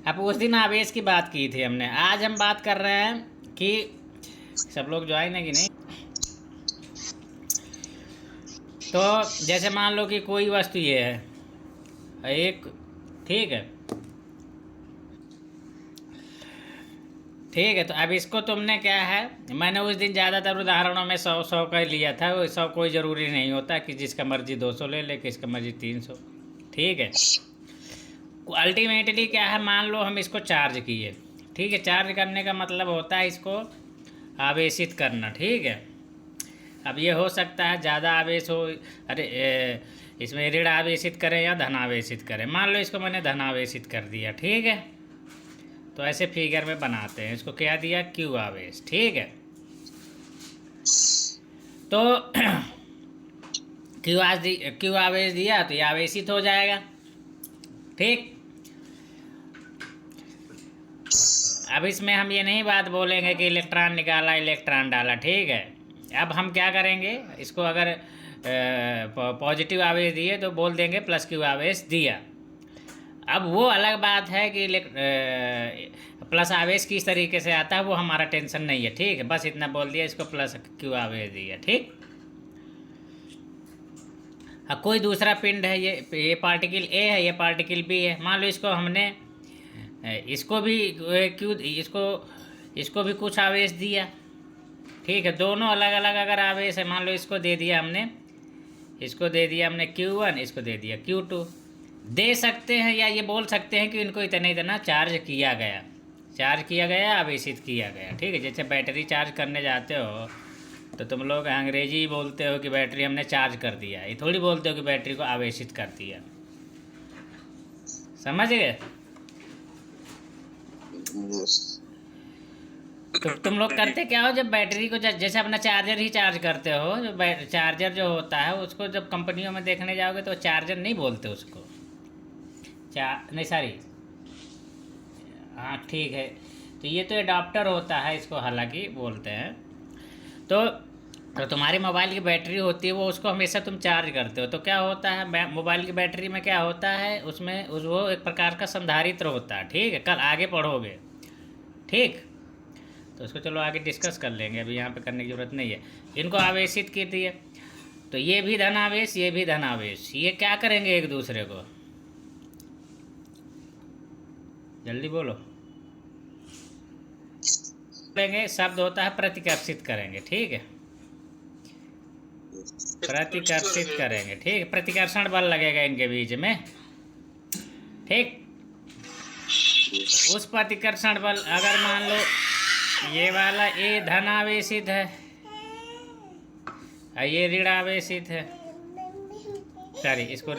अब उस दिन आवेश की बात की थी हमने, आज हम बात कर रहे हैं कि सब लोग ज्वाइन है कि नहीं। तो जैसे मान लो कि कोई वस्तु ये है एक, ठीक है, ठीक है। तो अब इसको तुमने क्या है, मैंने उस दिन ज़्यादातर उदाहरणों में 100 का लिया था। वो 100 कोई ज़रूरी नहीं होता कि जिसका मर्जी 200 ले ले, किसका मर्जी 300, ठीक है। अल्टीमेटली क्या है, मान लो हम इसको चार्ज किए, ठीक है। चार्ज करने का मतलब होता है इसको आवेशित करना, ठीक है। अब ये हो सकता है ज़्यादा आवेश हो, अरे इसमें ऋण आवेशित करें या धन आवेशित करें। मान लो इसको मैंने धन आवेशित कर दिया, ठीक है। तो ऐसे फिगर में बनाते हैं, इसको क्या दिया, क्यू आवेश, ठीक है। तो क्यू आवेश दिया तो ये आवेशित हो जाएगा, ठीक। अब इसमें हम ये नहीं बात बोलेंगे कि इलेक्ट्रॉन निकाला इलेक्ट्रॉन डाला, ठीक है। अब हम क्या करेंगे, इसको अगर पॉजिटिव आवेश दिए तो बोल देंगे प्लस क्यू आवेश दिया। अब वो अलग बात है कि प्लस आवेश किस तरीके से आता है वो हमारा टेंशन नहीं है, ठीक है। बस इतना बोल दिया इसको प्लस क्यू आवेश दिया, ठीक। अब कोई दूसरा पिंड है, ये पार्टिकल ए है, ये पार्टिकल बी है। मान लो इसको हमने इसको भी क्यू, इसको भी कुछ आवेश दिया, ठीक है। दोनों अलग अलग अगर आवेश है, मान लो इसको दे दिया हमने, इसको दे दिया हमने Q1, इसको दे दिया Q2, दे सकते हैं या ये बोल सकते हैं कि इनको इतना इतना चार्ज किया गया, आवेशित किया गया, ठीक है। जैसे बैटरी चार्ज करने जाते हो तो तुम लोग अंग्रेजी बोलते हो कि बैटरी हमने चार्ज कर दिया, ये थोड़ी बोलते हो कि बैटरी को आवेशित कर दिया, समझ गए। तो तुम लोग करते क्या हो, जब बैटरी को जैसे अपना चार्जर ही चार्ज करते हो, जो चार्जर जो होता है उसको जब कंपनियों में देखने जाओगे तो चार्जर नहीं बोलते उसको, नहीं सॉरी, हाँ ठीक है। तो ये तो एडाप्टर होता है, इसको हालांकि बोलते हैं। तो तुम्हारी मोबाइल की बैटरी होती है, वो उसको हमेशा तुम चार्ज करते हो। तो क्या होता है मोबाइल की बैटरी में, क्या होता है उसमें, वो एक प्रकार का संधारित्र होता है, ठीक है। कल आगे पढ़ोगे, ठीक। तो उसको चलो आगे डिस्कस कर लेंगे, अभी यहाँ पे करने की ज़रूरत नहीं है। इनको आवेशित की थी, तो ये भी धनावेश, ये भी धनावेश, ये क्या करेंगे एक दूसरे को, जल्दी बोलो, लेंगे शब्द होता है प्रतिकर्षित करेंगे, ठीक है। प्रतिकर्षित करेंगे, ठीक है। प्रतिकर्षण बल लगेगा इनके बीच में, ठीक। उस प्रतिकर्षण बल, अगर मान लो ये वाला ए धन आवेशित है और ये ऋण आवेशित है, सॉरी इसको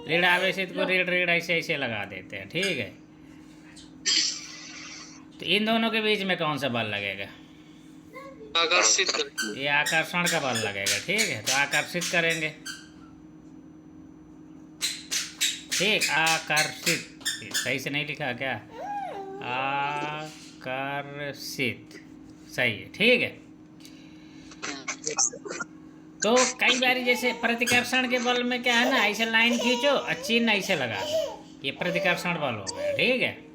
ऋण आवेशित को ऋण ऐसे ऐसे लगा देते हैं, ठीक है। तो इन दोनों के बीच में कौन सा बल लगेगा, आकर्षित, ये आकर्षण का बल लगेगा, ठीक है। तो आकर्षित करेंगे, ठीक। आकर्षित, सही से नहीं लिखा क्या, आकर्षित, सही है, ठीक है। तो कई बार जैसे प्रतिकर्षण के बल में क्या है ना, ऐसे लाइन खींचो और चिन्ह ऐसे लगा दो, ये प्रतिकर्षण बल हो गया, ठीक है।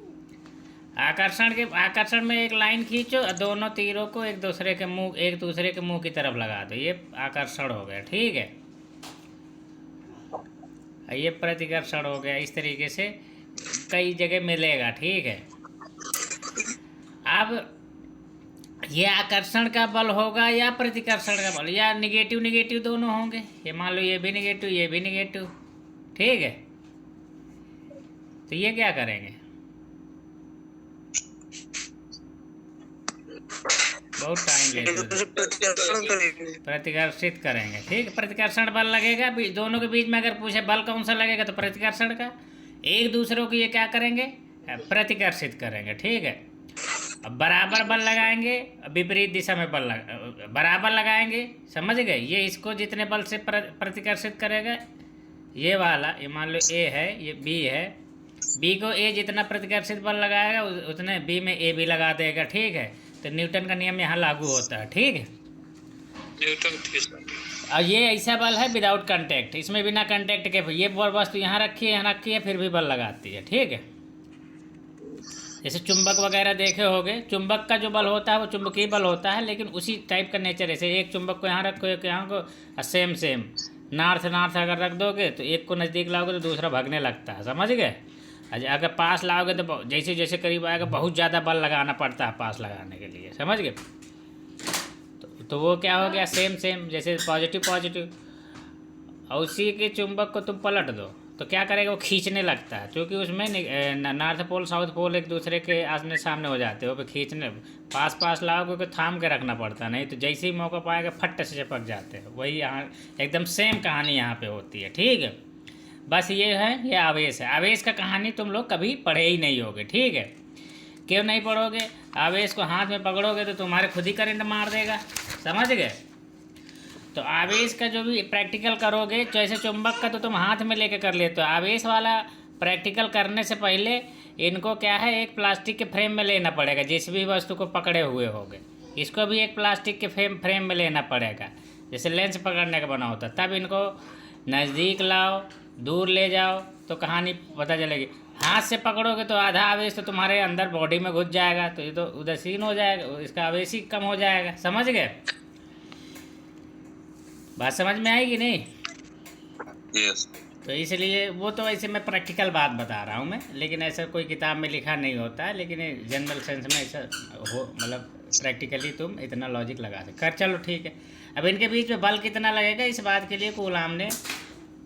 आकर्षण में एक लाइन खींचो और दोनों तीरों को एक दूसरे के मुंह की तरफ लगा दो, ये आकर्षण हो गया, ठीक है। ये प्रतिकर्षण हो गया। इस तरीके से कई जगह मिलेगा, ठीक है। अब ये आकर्षण का बल होगा या प्रतिकर्षण का बल, या निगेटिव निगेटिव दोनों होंगे। ये मान लो ये भी निगेटिव, ये भी निगेटिव, ठीक है। तो ये क्या करेंगे, बहुत टाइम लेते, प्रतिकर्षित करेंगे, ठीक। प्रतिकर्षण बल लगेगा दोनों के बीच में। अगर पूछे बल कौन सा लगेगा तो प्रतिकर्षण का। एक दूसरे को ये क्या करेंगे, प्रतिकर्षित करेंगे, ठीक है। अब बराबर बल लगाएंगे, विपरीत दिशा में बल बराबर लगाएंगे, समझ गए। ये इसको जितने बल से प्रतिकर्षित करेगा, ये वाला, ये मान लो ए है, ये बी है, बी को ए जितना प्रतिकर्षित बल लगाएगा उतने बी में ए भी लगा देगा, ठीक है। तो न्यूटन का नियम यहाँ लागू होता है, ठीक है। और ये ऐसा बल है विदाउट कांटेक्ट, इसमें बिना कांटेक्ट के ये वस्तु यहाँ रखी है फिर भी बल लगाती है, ठीक है। जैसे चुंबक वगैरह देखे होगे, चुंबक का जो बल होता है वो चुंबकीय बल होता है, लेकिन उसी टाइप का नेचर है। जैसे एक चुंबक को यहाँ रखो, एक यहाँ को, सेम सेम नॉर्थ नॉर्थ अगर रख दोगे तो एक को नज़दीक लाओगे तो दूसरा भागने लगता है, समझ गए। अगर पास लाओगे तो जैसे जैसे करीब आएगा बहुत ज़्यादा बल लगाना पड़ता है पास लगाने के लिए, समझ गए। तो वो क्या हो गया, सेम सेम, जैसे पॉजिटिव पॉजिटिव। और उसी के चुंबक को तुम पलट दो तो क्या करेगा, वो खींचने लगता है, क्योंकि उसमें नॉर्थ पोल साउथ पोल एक दूसरे के आमने सामने हो जाते हो, फिर खींचने पास पास लाओगे तो थाम के रखना पड़ता, नहीं तो जैसे ही मौका पाएगा फट से चिपक जाते हैं। वही यहाँ एकदम सेम कहानी यहाँ पे होती है, ठीक है। बस ये है, ये आवेश है। आवेश का कहानी तुम लोग कभी पढ़े ही नहीं होगे, ठीक है। क्यों नहीं पढ़ोगे, आवेश को हाथ में पकड़ोगे तो तुम्हारे खुद ही करंट मार देगा, समझ गए। तो आवेश का जो भी प्रैक्टिकल करोगे, जैसे चुंबक का तो तुम हाथ में लेके कर लेते हो, आवेश वाला प्रैक्टिकल करने से पहले इनको क्या है, एक प्लास्टिक के फ्रेम में लेना पड़ेगा। जिस भी वस्तु को पकड़े हुए होगे इसको भी एक प्लास्टिक के फ्रेम में लेना पड़ेगा, जैसे लेंस पकड़ने का बना होता। तब इनको नज़दीक लाओ, दूर ले जाओ तो कहानी पता चलेगी। हाथ से पकड़ोगे तो आधा आवेश तो तुम्हारे अंदर बॉडी में घुस जाएगा, तो ये तो उदासीन हो जाएगा, इसका आवेश ही कम हो जाएगा, समझ गए। बात समझ में आएगी नहीं? यस। तो इसलिए वो तो ऐसे मैं प्रैक्टिकल बात बता रहा हूँ मैं, लेकिन ऐसा कोई किताब में लिखा नहीं होता है, लेकिन जनरल सेंस में ऐसा हो, मतलब प्रैक्टिकली तुम इतना लॉजिक लगा दे कर। चलो ठीक है। अब इनके बीच में बल कितना लगेगा, इस बात के लिए कूलाम ने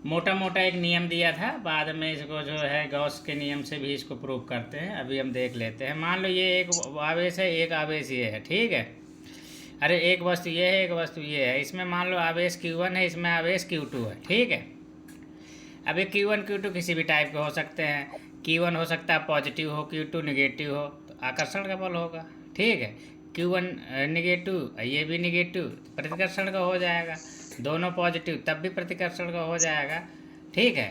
मोटा मोटा एक नियम दिया था। बाद में इसको जो है गॉस के नियम से भी इसको प्रूव करते हैं। अभी हम देख लेते हैं। मान लो ये एक आवेश है, एक आवेश ये है, ठीक है। अरे एक वस्तु ये है, एक वस्तु ये है। इसमें मान लो आवेश Q1 है, इसमें आवेश Q2 है, ठीक है। अब ये Q1 Q2 किसी भी टाइप के हो सकते हैं। Q1 हो सकता है पॉजिटिव हो, Q2 निगेटिव हो, तो आकर्षण का बल होगा, ठीक है। Q1 निगेटिव, ये भी निगेटिव, प्रतिकर्षण का हो जाएगा। दोनों पॉजिटिव तब भी प्रतिकर्षण का हो जाएगा, ठीक है।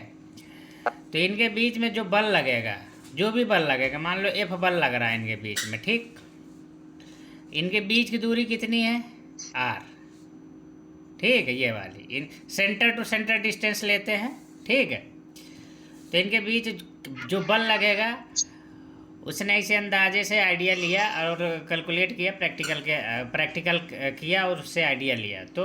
तो इनके बीच में जो बल लगेगा, जो भी बल लगेगा, मान लो F बल लग रहा है इनके बीच में, ठीक। इनके बीच की दूरी कितनी है, R, ठीक है। ये वाली इन सेंटर टू सेंटर डिस्टेंस लेते हैं, ठीक है। तो इनके बीच जो बल लगेगा उसने इसे अंदाजे से आइडिया लिया और कैलकुलेट किया, प्रैक्टिकल किया और उससे आइडिया लिया। तो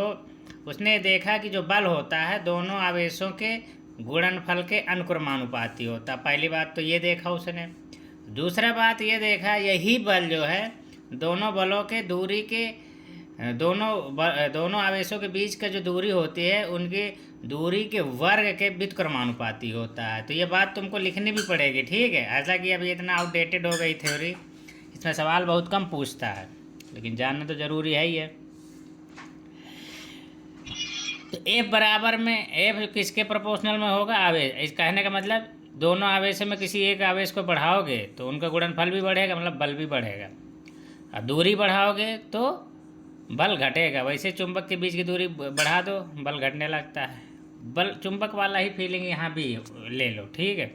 उसने देखा कि जो बल होता है दोनों आवेशों के गुणनफल के अनुक्रमानुपाती होता। पहली बात तो ये देखा उसने। दूसरा बात ये देखा, यही बल जो है दोनों बलों के दूरी के दोनों आवेशों के बीच का जो दूरी होती है उनकी दूरी के वर्ग के व्युत्क्रमानुपाती होता है। तो ये बात तुमको लिखनी भी पड़ेगी, ठीक है। ऐसा कि अभी इतना आउटडेटेड हो गई थ्योरी, इसमें सवाल बहुत कम पूछता है, लेकिन जानना तो ज़रूरी है ही है। तो F बराबर में, F किसके प्रोपोर्शनल में होगा, आवेश। इस कहने का मतलब दोनों आवेशों में किसी एक आवेश को बढ़ाओगे तो उनका गुणनफल भी बढ़ेगा, मतलब बल भी बढ़ेगा। और दूरी बढ़ाओगे तो बल घटेगा। वैसे चुंबक के बीच की दूरी बढ़ा दो, बल घटने लगता है। बल चुंबक वाला ही फीलिंग यहाँ भी ले लो, ठीक है।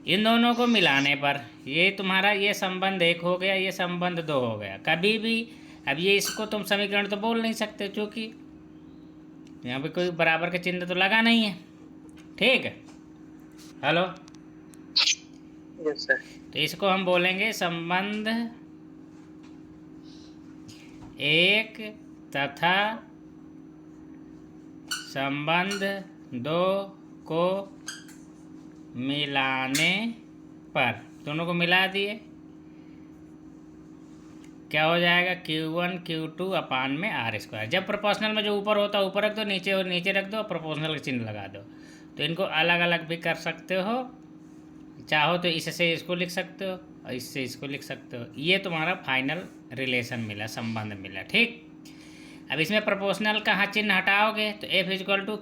इन दोनों को मिलाने पर ये तुम्हारा ये संबंध एक हो गया, ये संबंध दो हो गया। कभी भी अब ये इसको तुम समीकरण तो बोल नहीं सकते, क्योंकि यहाँ पे कोई बराबर का चिन्ह तो लगा नहीं है, ठीक है। Hello, yes sir. तो इसको हम बोलेंगे संबंध एक तथा संबंध दो को मिलाने पर, दोनों को मिला दिए, क्या हो जाएगा, Q1 Q2 अपान में R²। जब प्रोपोर्शनल में जो ऊपर होता है ऊपर रख दो, नीचे और नीचे रख दो, प्रोपोर्शनल का चिन्ह लगा दो। तो इनको अलग अलग भी कर सकते हो, चाहो तो इससे इसको लिख सकते हो और इससे इसको लिख सकते हो। ये तुम्हारा फाइनल रिलेशन मिला, संबंध मिला, ठीक। अब इसमें प्रोपोर्शनल का चिन्ह हटाओगे तो F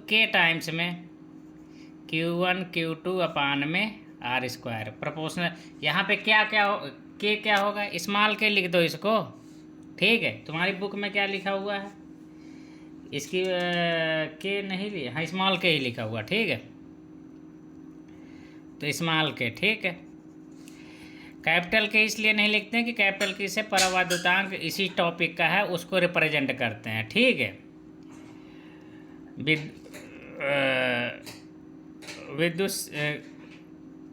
K टाइम्स में Q1 Q2 अपान में R²। प्रोपोर्शनल यहाँ पे क्या क्या हो, K क्या होगा, स्मॉल K लिख दो इसको, ठीक है। तुम्हारी बुक में क्या लिखा हुआ है, इसकी K नहीं लिया, हाँ स्मॉल K ही लिखा हुआ, ठीक है। तो स्मॉल K, ठीक है। कैपिटल K इसलिए नहीं लिखते हैं कि कैपिटल K से परावर्तुतांक इसी टॉपिक का है, उसको रिप्रेजेंट करते हैं, ठीक है। विद्युत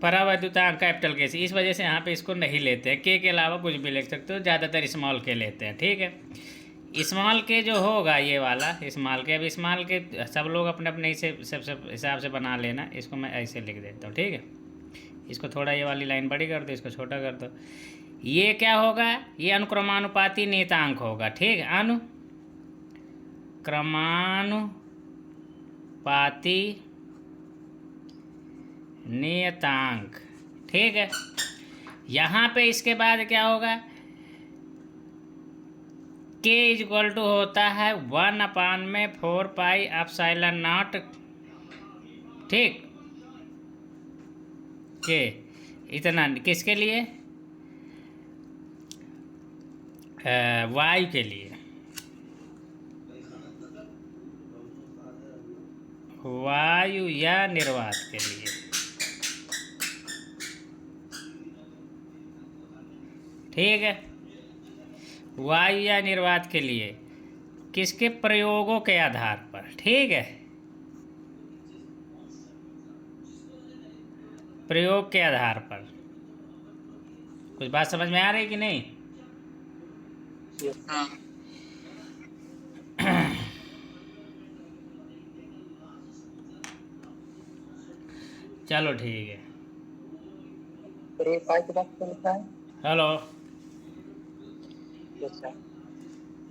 परावैद्युतांक कैपिटल के इस वजह से यहाँ पे इसको नहीं लेते हैं। के अलावा कुछ भी लिख सकते हो, ज़्यादातर स्मॉल के लेते हैं, ठीक है। स्मॉल के जो होगा ये वाला स्मॉल के, अब स्मॉल के सब लोग अपने अपने सब हिसाब से बना लेना। इसको मैं ऐसे लिख देता हूँ, ठीक है। इसको थोड़ा ये वाली लाइन बड़ी कर दो, इसको छोटा कर दो। ये क्या होगा, ये अनुक्रमानुपाती नियतांक होगा, ठीक है। अनुक्रमानुपाती नियतांक, ठीक है। यहाँ पे इसके बाद क्या होगा, के इक्वल टू होता है 1/4πε0, ठीक। के इतना किसके लिए, वायु के लिए, वायु या निर्वात के लिए, ठीक है। वायु या निर्वात के लिए किसके प्रयोगों के आधार पर, ठीक है। प्रयोग के आधार पर। कुछ बात समझ में आ रही कि नहीं? चलो ठीक है। हेलो,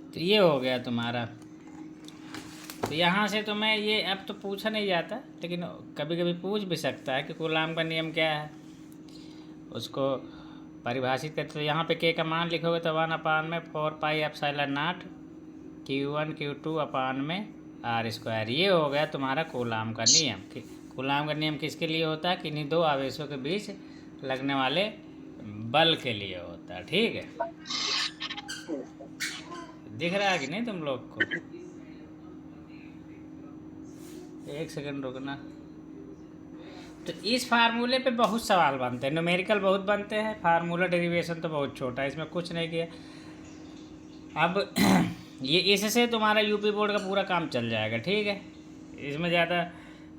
तो ये हो गया तुम्हारा। तो यहाँ से तो मैं ये अब तो पूछा नहीं जाता, लेकिन कभी कभी पूछ भी सकता है कि कूलाम का नियम क्या है, उसको परिभाषित करते। तो यहाँ पे के का मान लिखोगे तो 1/4πε0 Q1 Q2 R²। ये हो गया तुम्हारा कूलाम का नियम। कूलाम का नियम किसके लिए होता है, कि इन्हीं दो आवेशों के बीच लगने वाले बल के लिए होता है, ठीक है। दिख रहा है कि नहीं तुम लोग को? एक सेकंड रुकना। तो इस फार्मूले पे बहुत सवाल बनते हैं, न्यूमेरिकल बहुत बनते हैं, फार्मूला डेरिवेशन तो बहुत छोटा है, इसमें कुछ नहीं किया। अब ये इससे तुम्हारा यूपी बोर्ड का पूरा काम चल जाएगा, ठीक है। इसमें ज़्यादा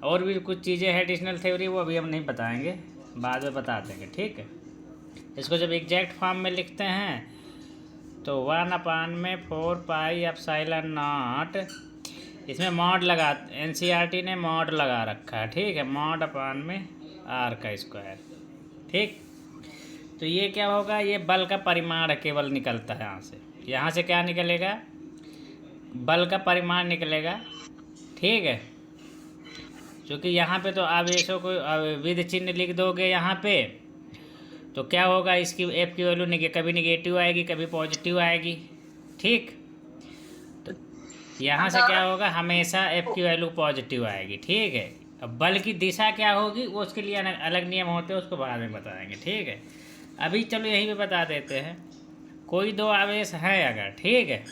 और भी कुछ चीज़ें हैं एडिशनल थ्योरी, वो अभी हम नहीं बताएंगे, बाद में बता देंगे, ठीक है। इसको जब एग्जैक्ट फॉर्म में लिखते हैं तो 1/4πε0, इसमें मॉड लगा, एनसीईआरटी ने मॉड लगा रखा है, ठीक है। मॉड R², ठीक। तो ये क्या होगा, ये बल का परिमाण केवल निकलता है यहाँ से क्या निकलेगा, बल का परिमाण निकलेगा, ठीक है। क्योंकि यहाँ पे तो आवेशों को विद चिन्ह लिख दोगे यहाँ पे, तो क्या होगा, इसकी एफ की वैल्यू कभी निगेटिव आएगी, कभी पॉजिटिव आएगी, ठीक। तो यहाँ से क्या होगा, हमेशा एफ की वैल्यू पॉजिटिव आएगी, ठीक है। अब बल की दिशा क्या होगी, वो उसके लिए अलग नियम होते हैं, उसको बाद में बताएंगे, ठीक है। अभी चलो यहीं पे बता देते हैं। कोई दो आवेश हैं अगर, ठीक है,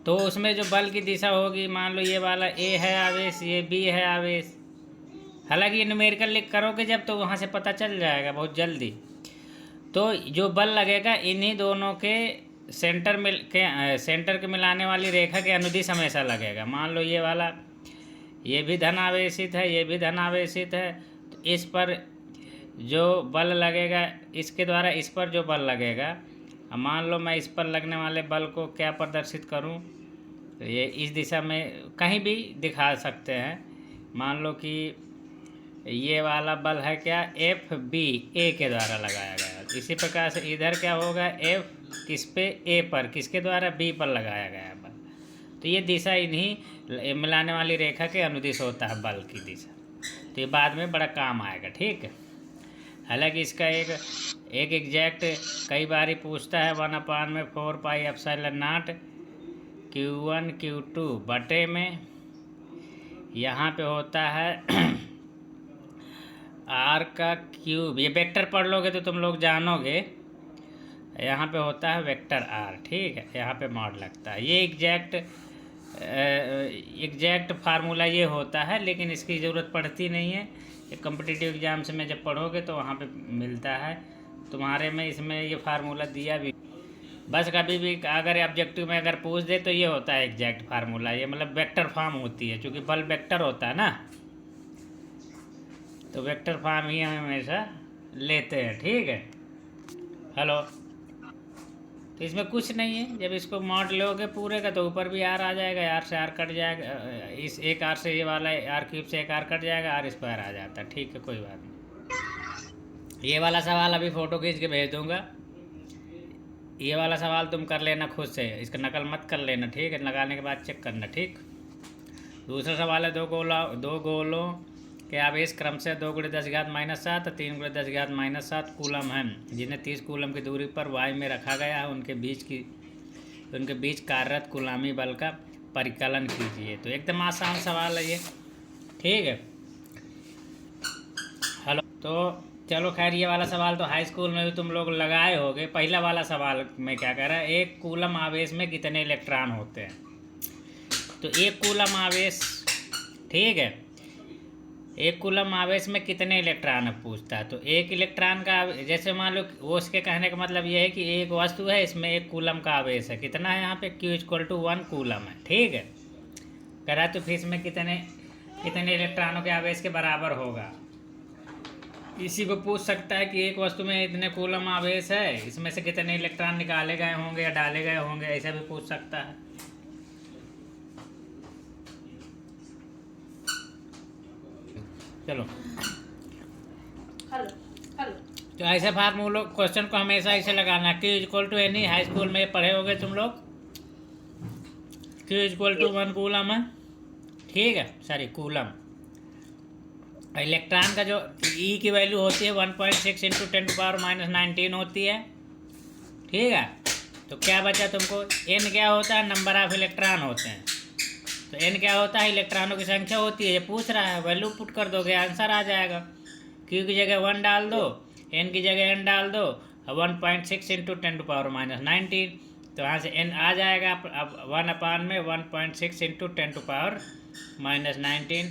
तो उसमें जो बल की दिशा होगी, मान लो ये वाला ए है आवेश, ये बी है आवेश। हालांकि ये न्यूमेरिकल लिख करोगे जब, तो वहाँ से पता चल जाएगा बहुत जल्दी। तो जो बल लगेगा इन्हीं दोनों के सेंटर के मिलाने वाली रेखा के अनुदिश हमेशा लगेगा। मान लो ये वाला, ये भी धन आवेशित है, ये भी धन आवेशित है, तो इस पर जो बल लगेगा, इसके द्वारा इस पर जो बल लगेगा, अब मान लो मैं इस पर लगने वाले बल को क्या प्रदर्शित करूं, तो ये इस दिशा में कहीं भी दिखा सकते हैं। मान लो कि ये वाला बल है क्या, एफ बी, ए के द्वारा लगाया गया। इसी प्रकार से इधर क्या होगा, एफ किस पे, ए पर, किसके द्वारा, बी पर लगाया गया बल। तो ये दिशा इन्हीं मिलाने वाली रेखा के अनुदिश होता है बल की दिशा। तो ये बाद में बड़ा काम आएगा, ठीक है। हालांकि इसका एक एग्जैक्ट कई बार ही पूछता है, 1/4πε0 Q1 Q2 बटे में, यहाँ पे होता है R का क्यूब। ये वेक्टर पढ़ लोगे तो तुम लोग जानोगे, यहाँ पे होता है वेक्टर R, ठीक है। यहाँ पे मॉड लगता है। ये एग्जैक्ट फार्मूला ये होता है, लेकिन इसकी ज़रूरत पड़ती नहीं है। ये कॉम्पिटिटिव एग्जाम्स में जब पढ़ोगे तो वहाँ पे मिलता है तुम्हारे में, इसमें ये फार्मूला दिया भी। बस कभी भी अगर ऑब्जेक्टिव में अगर पूछ दे तो ये होता है एग्जैक्ट फार्मूला, ये मतलब वेक्टर फॉर्म होती है, क्योंकि बल वेक्टर होता है ना। तो वेक्टर फॉर्म ही हम हमेशा लेते हैं, ठीक है। हेलो, तो इसमें कुछ नहीं है, जब इसको मॉड लोगे पूरे का तो ऊपर भी आर आ जाएगा, आर से आर कट जाएगा, इस एक आर से ये वाला आर क्यूब से एक आर कट जाएगा, आर स्क्वायर आ जाता है, ठीक है, कोई बात नहीं। ये वाला सवाल अभी फ़ोटो खींच के भेज दूंगा, ये वाला सवाल तुम कर लेना खुद से, इसका नकल मत कर लेना, ठीक है, लगाने के बाद चेक करना, ठीक। दूसरा सवाल है, दो गोलों के आवेश क्रम से 2 × 10⁻⁷ और 3 × 10⁻⁷ कूलम हैं, जिन्हें 30 कूलम की दूरी पर वाई में रखा गया है, उनके बीच कार्यरत कूलामी बल का परिकलन कीजिए। तो एकदम आसान सवाल है ये, ठीक है। हेलो, तो चलो खैर, ये वाला सवाल तो हाई स्कूल में भी तुम लोग लगाए होगे। पहला वाला सवाल में क्या कह रहा है, एक कूलम आवेश में कितने इलेक्ट्रॉन होते हैं। तो एक कूलम आवेश, ठीक है, एक कूलम आवेश में कितने इलेक्ट्रॉन पूछता है। तो एक इलेक्ट्रॉन का, जैसे मान लो, वो उसके कहने का मतलब ये है कि एक वस्तु है, इसमें एक कूलम का आवेश है, कितना है यहाँ पे, Q = 1 कूलम है, ठीक है। कह रहा है तो फिर इसमें कितने इलेक्ट्रॉनों के आवेश के बराबर होगा। इसी को पूछ सकता है कि एक वस्तु में इतने कूलम आवेश है, इसमें से कितने इलेक्ट्रॉन निकाले गए होंगे या डाले गए होंगे, ऐसा भी पूछ सकता है। चलो, तो ऐसे फार्मूलों क्वेश्चन को हमेशा ऐसे लगाना, Q = एनी, हाई स्कूल में पढ़े होगे तुम लोग, Q = 1 कूलम है, ठीक है, सॉरी कूलम। इलेक्ट्रॉन का जो E की वैल्यू होती है 1.6 × 10⁻⁻19 होती है, ठीक है। तो क्या बचा तुमको, N क्या होता है, नंबर ऑफ इलेक्ट्रॉन होते हैं। तो N क्या होता है, इलेक्ट्रॉनों की संख्या होती है, ये पूछ रहा है, वैल्यू पुट कर दोगे, आंसर आ जाएगा। Q की जगह 1 डाल दो, N की जगह N डाल दो, 1.6 × 10⁻⁻19, तो यहाँ से N आ जाएगा, अब 1/1.6 × 10⁻⁻19।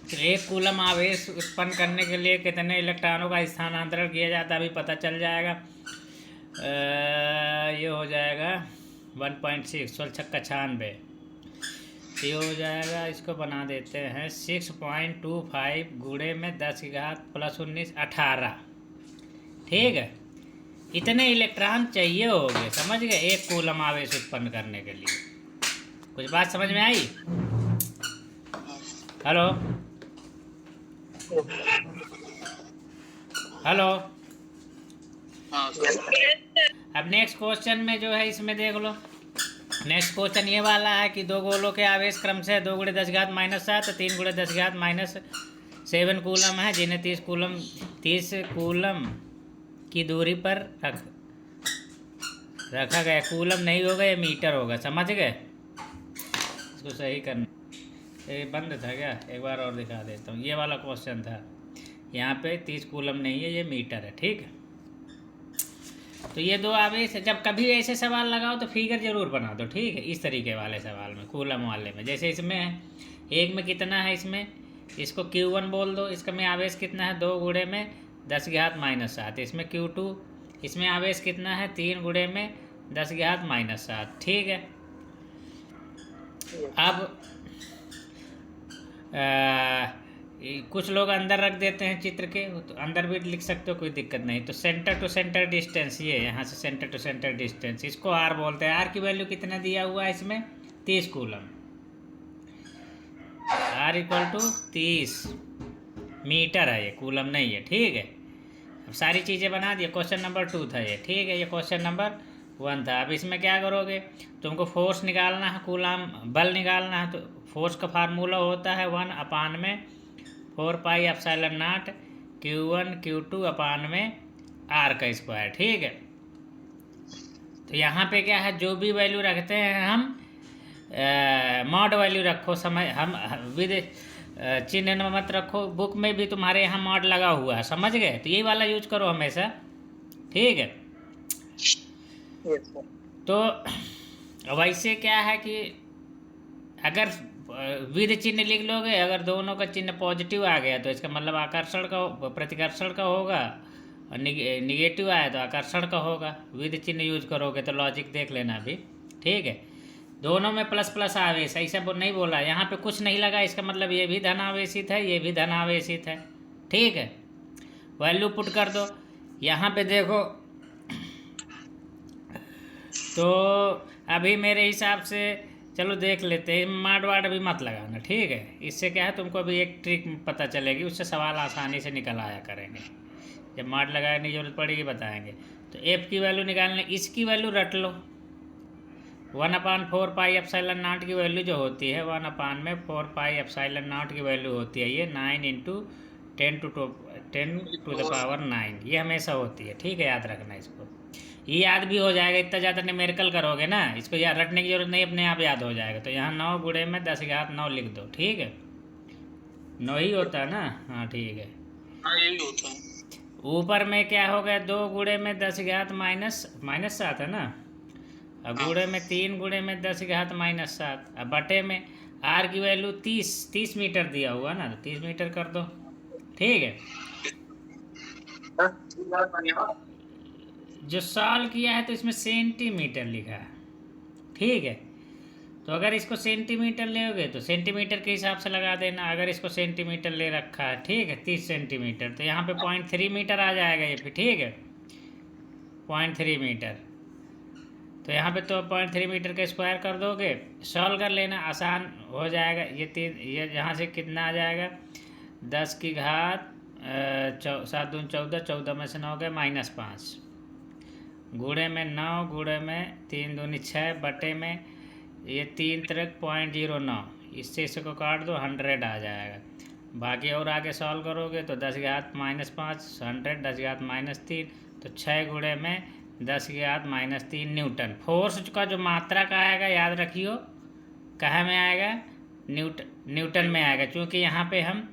तो एक कूलम आवेश उत्पन्न करने के लिए कितने इलेक्ट्रॉनों का स्थानांतरण किया जाता है अभी पता चल जाएगा। ये हो जाएगा 1.6, 16×96, ये हो जाएगा, इसको बना देते हैं 6.25 गुणे में 10⁻+19 18, ठीक है। इतने इलेक्ट्रॉन चाहिए होंगे, समझ गए, एक कूलम आवेश उत्पन्न करने के लिए। कुछ बात समझ में आई। हेलो हेलो, अब नेक्स्ट क्वेश्चन में जो है, इसमें देख लो, नेक्स्ट क्वेश्चन ये वाला है कि 2 गोलों के आवेश क्रम से 2 × 10⁻⁷ और 3 × 10⁻�7 कूलम है, जिन्हें 30 कूलम की दूरी पर रखा गया। कूलम नहीं होगा, ये मीटर होगा, समझ गए। इसको सही करना, ये बंद था क्या, एक बार और दिखा देता हूँ। ये वाला क्वेश्चन था, यहाँ पे 30 कूलम नहीं है, ये मीटर है, ठीक है। तो ये 2 आवेश, जब कभी ऐसे सवाल लगाओ तो फिगर जरूर बना दो, ठीक है, इस तरीके वाले सवाल में, कूलम वाले में। जैसे इसमें है, एक में कितना है, इसमें इसको Q1 बोल दो, इसका में आवेश कितना है, 2 गुणे में 10⁻⁻7, इसमें Q2, इसमें आवेश कितना है, 3 गुणे में 10⁻⁻7, ठीक है। अब कुछ लोग अंदर रख देते हैं चित्र के, तो अंदर भी लिख सकते हो, कोई दिक्कत नहीं। तो सेंटर टू सेंटर डिस्टेंस, ये यहाँ से सेंटर टू सेंटर डिस्टेंस, इसको R बोलते हैं। R की वैल्यू कितना दिया हुआ है इसमें, 30 कूलम, R = 30 मीटर है, ये कूलम नहीं है, ठीक है। अब सारी चीज़ें बना दिए, क्वेश्चन नंबर 2 था ये, ठीक है, ये क्वेश्चन नंबर 1 था। अब इसमें क्या करोगे, तुमको फोर्स निकालना है, कूलम बल निकालना है। तो फोर्स का फार्मूला होता है 1/4πε0 Q1 Q2 R², ठीक है। तो यहाँ पे क्या है, जो भी वैल्यू रखते हैं हम, मॉड वैल्यू रखो, समय हम विद चिन्ह मत रखो, बुक में भी तुम्हारे यहाँ मॉड लगा हुआ है, समझ गए। तो यही वाला यूज करो हमेशा, ठीक है। तो वैसे क्या है कि अगर विद चिन्ह लिख लोगे, अगर दोनों का चिन्ह पॉजिटिव आ गया तो इसका मतलब आकर्षण का, प्रतिकर्षण का होगा, और निगेटिव आया तो आकर्षण का होगा। विद चिन्ह यूज करोगे तो लॉजिक देख लेना अभी, ठीक है। दोनों में प्लस प्लस आवेश, ऐसा नहीं बोला, यहाँ पे कुछ नहीं लगा, इसका मतलब ये भी धनावेशित है, ये भी धनावेशित है, ठीक है, वैल्यू पुट कर दो। यहाँ पे देखो तो अभी मेरे हिसाब से चलो देख लेते हैं, माड वाड भी मत लगाना, ठीक है। इससे क्या है, तुमको अभी एक ट्रिक पता चलेगी, उससे सवाल आसानी से निकल आया करेंगे। जब माड लगाने की जरूरत पड़ेगी बताएंगे। तो एफ की वैल्यू निकालने, इसकी वैल्यू रट लो। 1/4 पाई एप्सिलॉन नॉट की वैल्यू जो होती है, 1/4 पाई एप्सिलॉन नॉट की वैल्यू होती है ये 9 × 10⁻9। ये हमेशा होती है, ठीक है, याद रखना इसको। ये याद भी हो जाएगा, इतना ज़्यादा न्यूमेरिकल करोगे ना, इसको याद रटने की जरूरत नहीं, अपने आप याद हो जाएगा। तो यहाँ 9 गुणे में 10⁻9 लिख दो, ठीक है। 9 ही होता है ना, हाँ ठीक है, हाँ यही होता है। ऊपर में क्या हो गया, 2 गुणे में 10⁻−7 है ना, अब गुणे में 3 गुणे में 10⁻−7, अब बटे में आर की वैल्यू 30 मीटर दिया हुआ ना, तो 30 मीटर कर दो, ठीक है। जो सॉल्व किया है तो इसमें सेंटीमीटर लिखा है, ठीक है। तो अगर इसको सेंटीमीटर लोगे तो सेंटीमीटर के हिसाब से लगा देना। अगर इसको सेंटीमीटर ले रखा है, ठीक है, 30 सेंटीमीटर, तो यहाँ पे 0.3 मीटर आ जाएगा ये, फिर ठीक है, 0.3 मीटर। तो यहाँ पे तो 0.3 मीटर का स्क्वायर कर दोगे, सॉल्व कर लेना, आसान हो जाएगा। ये यहाँ से कितना आ जाएगा, 10 की घात 7 दूनी 14, 14 में से 9 गए -5, गुणे में 9, गुणे में 3 दूनी 6, बटे में ये 3 × 0.09, इससे इसको काट दो, 100 आ जाएगा। बाकी और आगे सॉल्व करोगे तो 10⁻−5 100, 10⁻−3, तो 6 गुणे में 10⁻−3 न्यूटन। फोर्स का जो मात्रा का आएगा याद रखियो, कहाँ में आएगा, न्यूटन में आएगा, क्योंकि यहाँ पे हम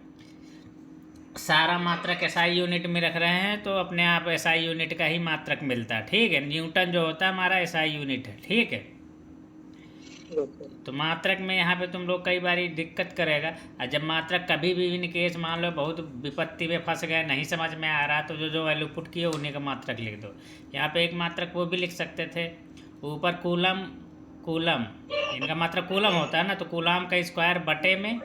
सारा मात्रक एसआई यूनिट में रख रहे हैं, तो अपने आप एसआई यूनिट का ही मात्रक मिलता है, ठीक है। न्यूटन जो होता है हमारा एसआई यूनिट है, ठीक है। तो मात्रक में यहाँ पे तुम लोग कई बार दिक्कत करेगा, और जब मात्रक कभी भी इन केस मान लो बहुत विपत्ति में फंस गए, नहीं समझ में आ रहा, तो जो वैल्यू पुट किए उन्हीं का मात्रक लिख दो। यहाँ पे एक मात्रक वो भी लिख सकते थे, ऊपर कूलम, इनका मात्रक कूलम होता है ना, तो कूलम का स्क्वायर बटे में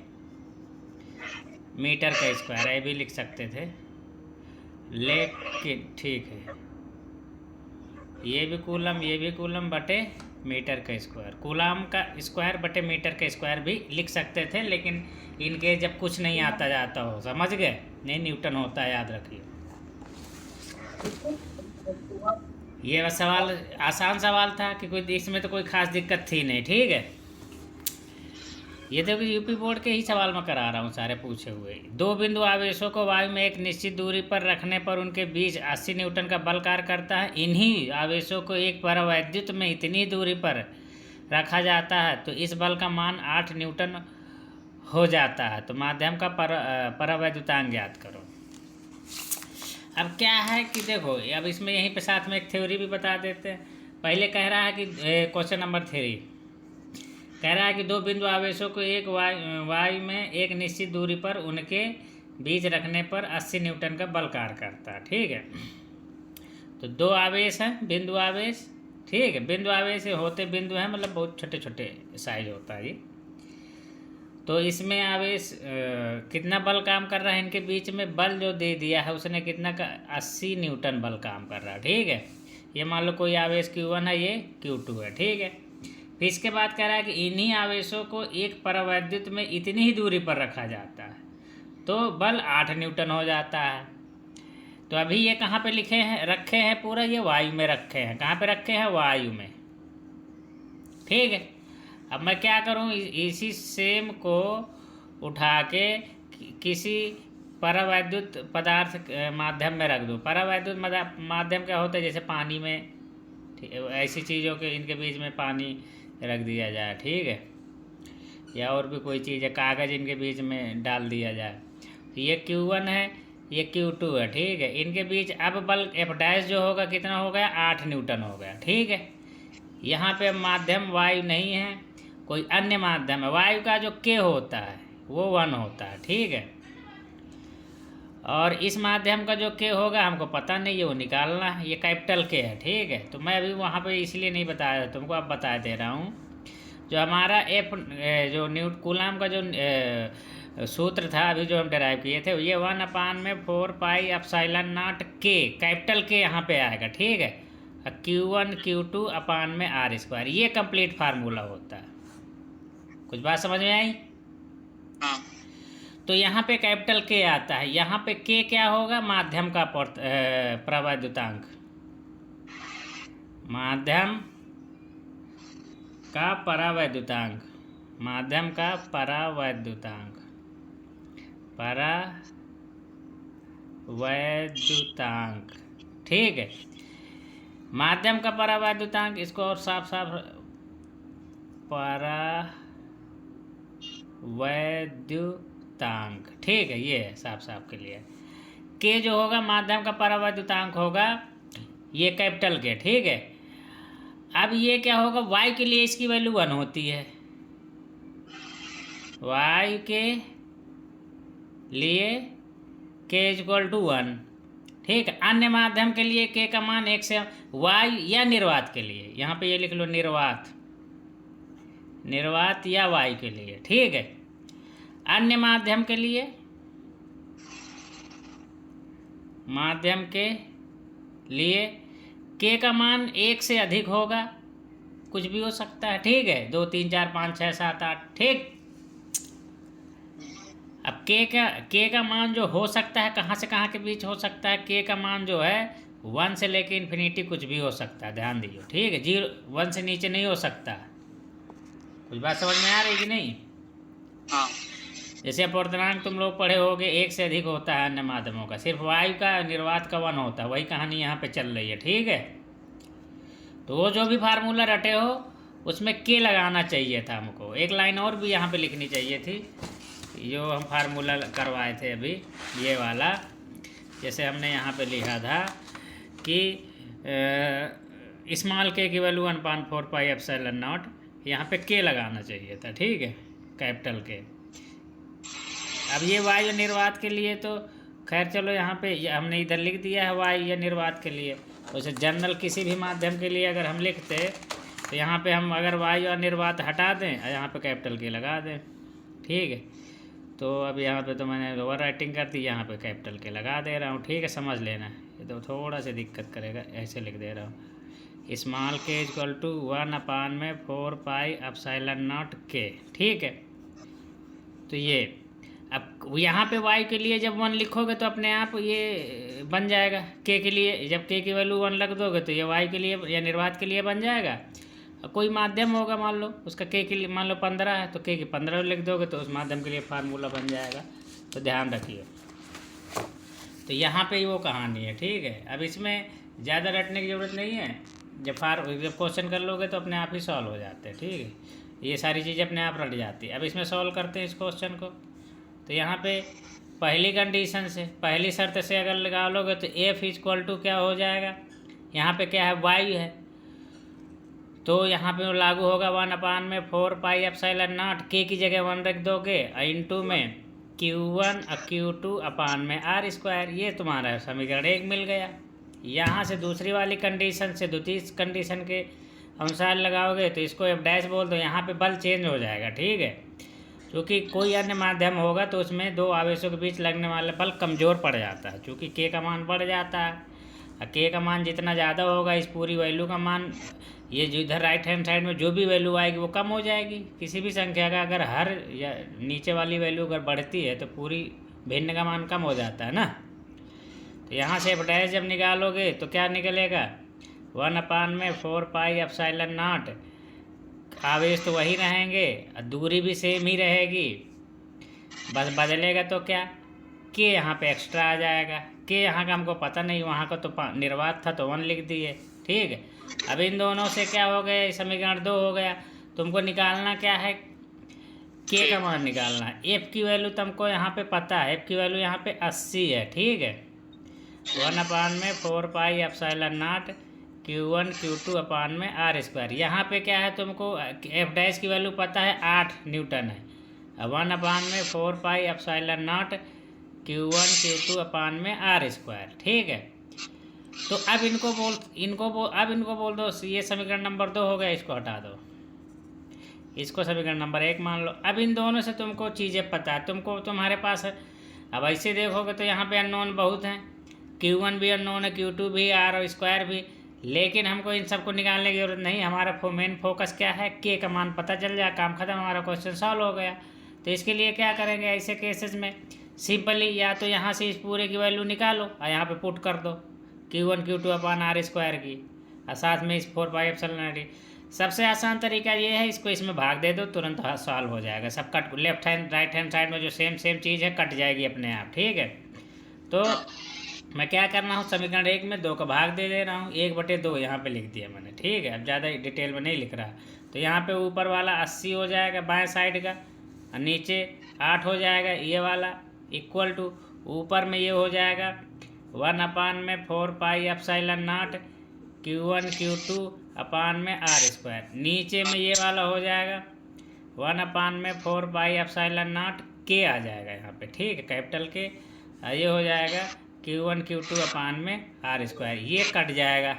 मीटर का स्क्वायर, ये भी लिख सकते थे, लेकिन ठीक है, ये भी कूलम बटे मीटर का स्क्वायर, कूलम का स्क्वायर बटे मीटर का स्क्वायर भी लिख सकते थे, लेकिन इनके जब कुछ नहीं आता जाता हो, समझ गए, नहीं न्यूटन होता है, याद रखिए। ये सवाल आसान सवाल था कि कोई इसमें तो कोई खास दिक्कत थी नहीं, ठीक है। ये देखो यूपी बोर्ड के ही सवाल में करा रहा हूँ सारे पूछे हुए। 2 बिंदु आवेशों को वायु में एक निश्चित दूरी पर रखने पर उनके बीच 80 न्यूटन का बल कार्य करता है। इन्हीं आवेशों को एक परावैद्युत में इतनी दूरी पर रखा जाता है तो इस बल का मान 8 न्यूटन हो जाता है। तो माध्यम का परावैद्युतांक ज्ञात करो। अब क्या है कि देखो, अब इसमें यहीं पे साथ में एक थ्योरी भी बता देते हैं। पहले कह रहा है कि क्वेश्चन नंबर 3 कह रहा है कि 2 बिंदु आवेशों को एक वायु में एक निश्चित दूरी पर उनके बीच रखने पर 80 न्यूटन का बल कार्य करता है, ठीक है। तो 2 आवेश हैं, बिंदु आवेश, ठीक है। बिंदु आवेश होते बिंदु हैं, मतलब बहुत छोटे छोटे साइज होता है ये। तो इसमें आवेश कितना बल काम कर रहा है, इनके बीच में बल जो दे दिया है उसने कितना का 80 न्यूटन बल काम कर रहा है, ठीक है। ये मान लो कोई आवेश Q1 है, ये Q2 है, ठीक है। फिर इसके बाद कह रहा है कि इन्हीं आवेशों को एक परावैद्युत में इतनी ही दूरी पर रखा जाता है तो बल 8 न्यूटन हो जाता है। तो अभी ये कहाँ पे लिखे हैं, रखे हैं पूरा, ये वायु में रखे हैं। कहाँ पे रखे हैं, वायु में, ठीक है। अब मैं क्या करूँ, इसी सेम को उठा के किसी परावैद्युत पदार्थ माध्यम में रख दूँ। परावैद्युत माध्यम क्या होता है, जैसे पानी में, ऐसी चीज़ों के इनके बीच में पानी रख दिया जाए, ठीक है, या और भी कोई चीज़ है, कागज़ इनके बीच में डाल दिया जाए। तो ये Q1 है, ये Q2 है, ठीक है। इनके बीच अब बल F' जो होगा कितना हो गया, 8 न्यूटन हो गया, ठीक है। यहाँ पे माध्यम वायु नहीं है, कोई अन्य माध्यम है। वायु का जो K होता है वो 1 होता है, ठीक है। और इस माध्यम का जो K होगा हमको पता नहीं है, वो निकालना है, ये कैपिटल K है, ठीक है। तो मैं अभी वहाँ पे इसलिए नहीं बताया तुमको, अब बता दे रहा हूँ। जो हमारा जो कूलम का जो सूत्र था अभी जो हम डिराइव किए थे, ये 1/4 पाई के, कैपिटल के यहाँ पे आएगा, ठीक है। Q1 Q2 अपान में R स्क्वायर, ये कंप्लीट फार्मूला होता है। कुछ बात समझ में आई? हाँ। तो यहाँ पे कैपिटल के आता है, यहाँ पे के क्या होगा? माध्यम का प्रवैद्युतांक, माध्यम का परावैद्युतांक, माध्यम का परावैद्युतांक, परावैद्युतांक, ठीक है। माध्यम का परावैद्युतांक, इसको और साफ साफ, परावैद्युतांक, ठीक है, ये है साफ साफ के लिए। के जो होगा माध्यम का परावैद्युतांक होगा, ये कैपिटल के, ठीक है। अब ये क्या होगा? y के लिए इसकी वैल्यू 1 होती है, y के लिए k इक्वल टू 1, ठीक है। अन्य माध्यम के लिए k का मान 1 से, y या निर्वात के लिए, यहाँ पे ये लिख लो निर्वात, निर्वात या y के लिए, ठीक है। अन्य माध्यम के लिए, माध्यम के लिए k का मान 1 से अधिक होगा, कुछ भी हो सकता है, ठीक है, 2 3 4 5 6 7 8, ठीक। अब k का मान जो हो सकता है, कहाँ से कहाँ के बीच हो सकता है? k का मान जो है 1 से लेके इन्फिनिटी कुछ भी हो सकता है, ध्यान दीजिए, ठीक है। 1 से नीचे नहीं हो सकता। कुछ बात समझ में आ रही कि नहीं? हाँ। जैसे अपवर्तनांक तुम लोग पढ़े होगे, 1 से अधिक होता है अन्य माध्यमों का, सिर्फ वायु का निर्वात का 1 होता है, वही कहानी यहाँ पे चल रही है, ठीक है। तो वो जो भी फार्मूला रटे हो उसमें के लगाना चाहिए था हमको। एक लाइन और भी यहाँ पे लिखनी चाहिए थी, जो हम फार्मूला करवाए थे अभी, ये वाला। जैसे हमने यहाँ पे लिखा था कि स्मॉल के की वैल्यू 1/4 पाई एप्सिलॉन नॉट, यहाँ पे के लगाना चाहिए था, ठीक है, कैपिटल के। अब ये वायु निर्वात के लिए तो खैर चलो, यहाँ पे हमने इधर लिख दिया है वायु या निर्वात के लिए। वैसे जनरल किसी भी माध्यम के लिए अगर हम लिखते तो यहाँ पे हम अगर वायु और निर्वात हटा दें और यहाँ पे कैपिटल के लगा दें, ठीक है। तो अब यहाँ पे तो मैंने ओवर राइटिंग कर दी, यहाँ पे कैपिटल के लगा दे रहा हूँ, ठीक है, समझ लेना। ये तो थोड़ा सा दिक्कत करेगा, ऐसे लिख दे रहा हूँ, small K equal to 1/4 pi epsilon naught K, ठीक है। तो ये अब यहाँ पे y के लिए जब 1 लिखोगे तो अपने आप ये बन जाएगा। k के लिए जब k की वैल्यू 1 रख दोगे तो ये y के लिए या निर्वात के लिए बन जाएगा। कोई माध्यम होगा, मान लो उसका k के लिए मान लो 15 है, तो k की 15 लिख दोगे तो उस माध्यम के लिए फार्मूला बन जाएगा। तो ध्यान रखिए। तो यहाँ पे वो कहानी है, ठीक है। अब इसमें ज़्यादा रटने की ज़रूरत नहीं है, जब क्वेश्चन कर लोगे तो अपने आप ही सॉल्व हो जाते हैं, ठीक है। ये सारी चीज़ें अपने आप रट जाती है। अब इसमें सॉल्व करते हैं इस क्वेश्चन को। तो यहाँ पे पहली कंडीशन से, पहली शर्त से अगर लगा लोगे तो एफ इक्वल टू क्या हो जाएगा? यहाँ पे क्या है? वायु है, तो यहाँ पे लागू होगा 1/4 पाई एप्सिलॉन नॉट, के की जगह 1 रख दोगे, इंटू में Q1 और Q2 अपान में R स्क्वायर। ये तुम्हारा समीकरण 1 मिल गया। यहाँ से दूसरी वाली कंडीशन से द्वितीय कंडीशन के अनुसार लगाओगे तो इसको एफ डैश बोल दो, यहाँ पे बल चेंज हो जाएगा, ठीक है। क्योंकि कोई अन्य माध्यम होगा तो उसमें दो आवेशों के बीच लगने वाला बल कमज़ोर पड़ जाता है, क्योंकि के का मान बढ़ जाता है। और के का मान जितना ज़्यादा होगा, इस पूरी वैल्यू का मान, ये जो इधर राइट हैंड साइड में जो भी वैल्यू आएगी वो कम हो जाएगी। किसी भी संख्या का अगर हर या नीचे वाली वैल्यू अगर बढ़ती है तो पूरी भिन्न का मान कम हो जाता है ना। तो यहाँ से एफ डैश जब निकालोगे तो क्या निकलेगा? 1/4 पाई एप्सिलॉन नॉट, आवेश तो वही रहेंगे और दूरी भी सेम ही रहेगी, बस बदलेगा तो क्या, के यहाँ पे एक्स्ट्रा आ जाएगा। के यहाँ का हमको पता नहीं, वहाँ का तो निर्वात था तो 1 लिख दिए, ठीक है। अब इन दोनों से क्या हो गया? समीकरण 2 हो गया। तुमको निकालना क्या है? के का मान निकालना है। एफ की वैल्यू तुमको यहाँ पे पता है, एफ की वैल्यू यहाँ पे 80 है, ठीक है। 1/4 pi epsilon not Q1 Q2 अपान में R स्क्वायर। यहाँ पे क्या है? तुमको एफ डैश की वैल्यू पता है 8 न्यूटन है। 1/4 pi epsilon not Q1 Q2 अपान में R स्क्वायर, ठीक है। तो अब इनको बोल दो, ये समीकरण नंबर 2 हो गया, इसको हटा दो। इसको समीकरण नंबर 1 मान लो। अब इन दोनों से तुमको चीज़ें पता है, तुमको तुम्हारे पास है। अब ऐसे देखोगे तो यहाँ पे अननोन बहुत हैं, Q1 भी अननोन है, Q2 भी, R स्क्वायर भी, लेकिन हमको इन सबको निकालने की जरूरत नहीं। हमारा मेन फोकस क्या है, K का मान पता चल जाए, काम खत्म, हमारा क्वेश्चन सॉल्व हो गया। तो इसके लिए क्या करेंगे ऐसे केसेस में, सिंपली या तो यहाँ से इस पूरे की वैल्यू निकालो और यहाँ पे पुट कर दो Q1 Q2 अपान R स्क्वायर की, और साथ में इस 4 पाई एप्सिलॉन t। सबसे आसान तरीका ये है, इसको इसमें भाग दे दो, तुरंत सॉल्व हो जाएगा। सब cut, left hand right hand side में जो सेम चीज़ है कट जाएगी अपने आप, ठीक है। तो मैं क्या करना हूँ, समीकरण 1 में 2 का भाग दे रहा हूँ, 1/2 यहाँ पे लिख दिया मैंने, ठीक है। अब ज़्यादा डिटेल में नहीं लिख रहा। तो यहाँ पे ऊपर वाला 80 हो जाएगा बाएं साइड का, और नीचे 8 हो जाएगा ये वाला, इक्वल टू ऊपर में ये हो जाएगा 1/4 pi epsilon not Q1 Q2 अपान में R स्क्वायर। नीचे में ये वाला हो जाएगा 1/4 पाई एप्सिलॉन नॉट K आ जाएगा यहाँ पे, ठीक है, कैपिटल K। ये हो जाएगा Q1 Q2 अपान में R स्क्वायर, ये कट जाएगा।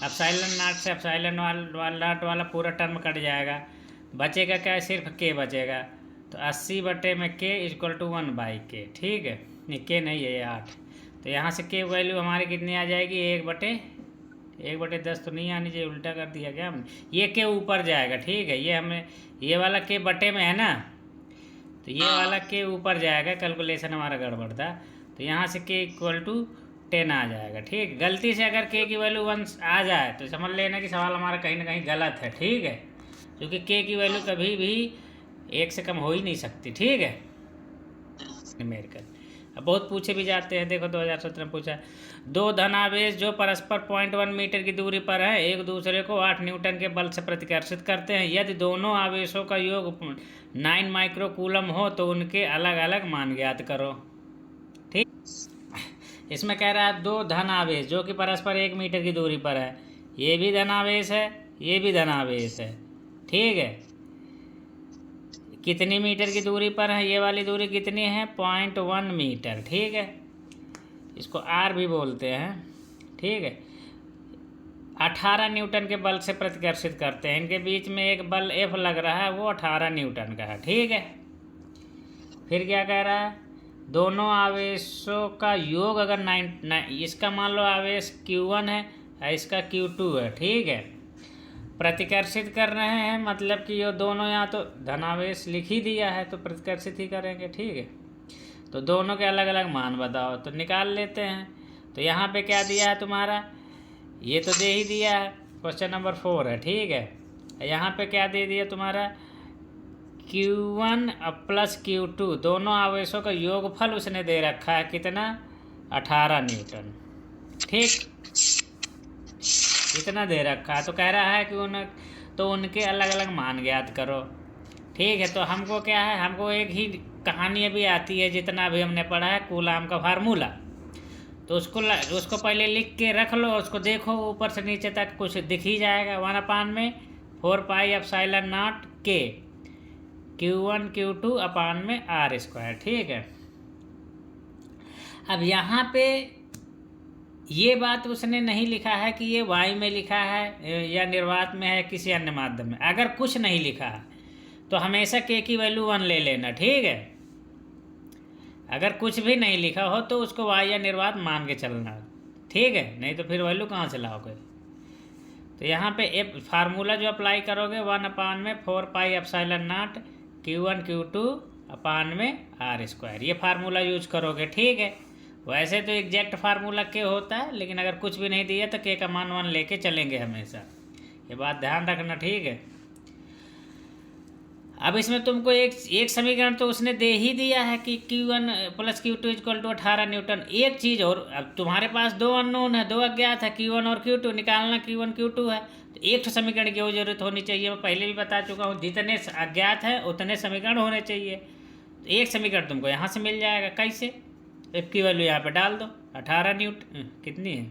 एप्सिलॉन नॉट से एप्सिलॉन नॉट वाला पूरा टर्म कट जाएगा, बचेगा क्या, सिर्फ K बचेगा। तो 80 में K इक्वल टू 1/K, ठीक है। नहीं K नहीं है, ये 8। तो यहाँ से K वैल्यू हमारी कितनी आ जाएगी, 1/10 तो नहीं आनी चाहिए, उल्टा कर दिया क्या हमने। ये K ऊपर जाएगा, ठीक है। ये हमें ये वाला K बटे में है ना, तो ये वाला K ऊपर जाएगा, कैलकुलेशन हमारा गड़बड़ था। तो यहाँ से K इक्वल टू 10 आ जाएगा, ठीक। गलती से अगर K की वैल्यू 1 आ जाए तो समझ लेना कि सवाल हमारा कहीं ना कहीं गलत है, ठीक है, क्योंकि K की वैल्यू कभी भी 1 से कम हो ही नहीं सकती, ठीक है। न्यूमेरिकल अब बहुत पूछे भी जाते हैं। देखो 2017 में पूछा, 2 धनावेश जो परस्पर 0.1 मीटर की दूरी पर है एक दूसरे को 8 न्यूटन के बल से प्रतिकर्षित करते हैं। यदि दोनों आवेशों का योग 9 माइक्रो कूलम हो तो उनके अलग अलग मान ज्ञात करो, ठीक। इसमें कह रहा है 2 धनावेश जो कि परस्पर 1 मीटर की दूरी पर है, ये भी धनावेश है, ये भी धनावेश है, ठीक है। कितनी मीटर की दूरी पर है, ये वाली दूरी कितनी है, 0.1 मीटर, ठीक है। इसको R भी बोलते हैं, ठीक है। 18 न्यूटन के बल से प्रतिकर्षित करते हैं। इनके बीच में एक बल F लग रहा है, वो 18 न्यूटन का है, ठीक है। फिर क्या कह रहा है, दोनों आवेशों का योग अगर 9 इसका मान लो आवेश Q1 है और इसका Q2 है, ठीक है। प्रतिकर्षित कर रहे हैं, मतलब कि ये दोनों, यहाँ तो धनावेश लिख ही दिया है तो प्रतिकर्षित ही करेंगे, ठीक है। तो दोनों के अलग अलग मान बताओ, तो निकाल लेते हैं। तो यहाँ पे क्या दिया है तुम्हारा, ये तो दे ही दिया है, क्वेश्चन नंबर 4 है, ठीक है। यहाँ पे क्या दे दिया तुम्हारा, Q1 प्लस Q2 दोनों आवेशों का योगफल उसने दे रखा है, कितना, 18 न्यूटन, ठीक, इतना दे रखा है। तो कह रहा है कि उनके अलग अलग मान ज्ञात करो, ठीक है। तो हमको क्या है, हमको एक ही कहानी अभी आती है, जितना भी हमने पढ़ा है कूलाम का फार्मूला, तो उसको पहले लिख के रख लो, उसको देखो ऊपर से नीचे तक कुछ दिख ही जाएगा। 1/4 pi epsilon not K Q1 Q2 अपान में R स्क्वायर, ठीक है। अब यहाँ पे ये बात उसने नहीं लिखा है कि ये वाई में लिखा है या निर्वात में है, किसी अन्य माध्यम में। अगर कुछ नहीं लिखा है तो हमेशा K की वैल्यू 1 ले लेना, ठीक है। अगर कुछ भी नहीं लिखा हो तो उसको वाई या निर्वात मान के चलना, ठीक है, नहीं तो फिर वैल्यू कहाँ से लाओगे। तो यहाँ पे फार्मूला जो अप्लाई करोगे 1/4 pi epsilon not Q1 Q2 अपान में R स्क्वायर, ये फार्मूला यूज करोगे, ठीक है। वैसे तो एग्जैक्ट फार्मूला K होता है, लेकिन अगर कुछ भी नहीं दिया तो K का मान 1 लेके चलेंगे हमेशा, ये बात ध्यान रखना, ठीक है। अब इसमें तुमको एक समीकरण तो उसने दे ही दिया है कि Q1 plus Q2 equal to 18 Newton. एक चीज़ और, अब तुम्हारे पास 2 अननोन है, 2 अज्ञात है, Q1 और Q2 निकालना, Q1 Q2 है, तो एक समीकरण की जरूरत होनी चाहिए। मैं पहले भी बता चुका हूँ, जितने अज्ञात हैं उतने समीकरण होने चाहिए। तो एक समीकरण तुमको यहाँ से मिल जाएगा, कैसे, F की वैल्यू यहाँ पे डाल दो, 18 न्यूटन कितनी है,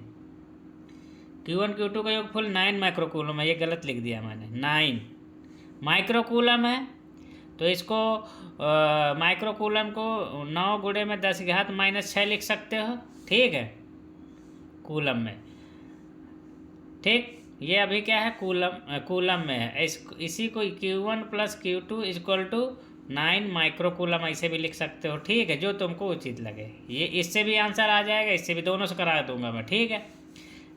Q1 Q2 का योगफल 9 माइक्रोकूलम है, ये गलत लिख दिया मैंने, 9 माइक्रोकूलम है। तो इसको माइक्रोकूलम को 9 गुणे में 10⁻⁻6 लिख सकते हो, ठीक है, कूलम में, ठीक। ये अभी क्या है, कूलम में है। इसी को Q1 plus Q2 equal to 9 micro coulomb ऐसे भी लिख सकते हो, ठीक है, जो तुमको उचित लगे। ये इससे भी आंसर आ जाएगा, इससे भी, दोनों से करा दूंगा मैं, ठीक है।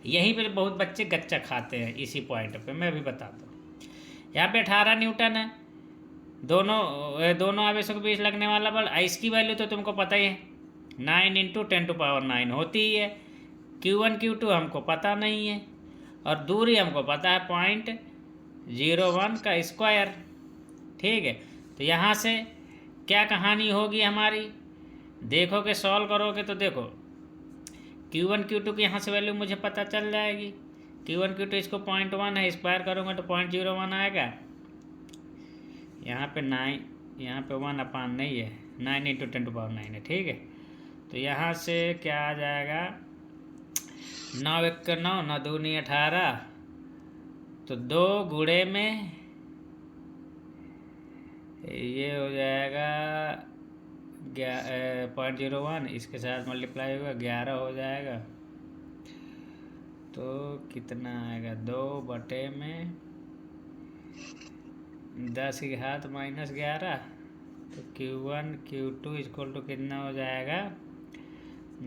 यहीं पे बहुत बच्चे गच्चा खाते हैं, इसी पॉइंट पे मैं भी बताता हूँ। यहाँ पे 18 न्यूटन है, दोनों आवेशों के बीच लगने वाला बल। इसकी वैल्यू तो तुमको पता ही है, 9 इंटू 10⁻9 होती ही है। Q1 Q2 हमको पता नहीं है, और दूरी हमको पता है 0.01 का स्क्वायर, ठीक है। तो यहाँ से क्या कहानी होगी हमारी, देखोगे सॉल्व करोगे तो देखो Q1 Q2 की यहाँ से वैल्यू मुझे पता चल जाएगी। Q1 Q2 इसको 0.1 है, स्क्वायर करूँगा तो 0.01 आएगा। यहाँ पे 9, यहाँ पे 1/9 नहीं है, 9 इंटू 10⁻9 है, ठीक है। तो यहाँ से क्या आ जाएगा, 9 1 का 9, 9 दूनी 18, तो 2 गुणे में ये हो जाएगा 0.01, इसके साथ मल्टीप्लाई होगा 11 हो जाएगा। तो कितना आएगा, 2/10⁻11, तो Q1 Q2 इक्वल टू कितना हो जाएगा,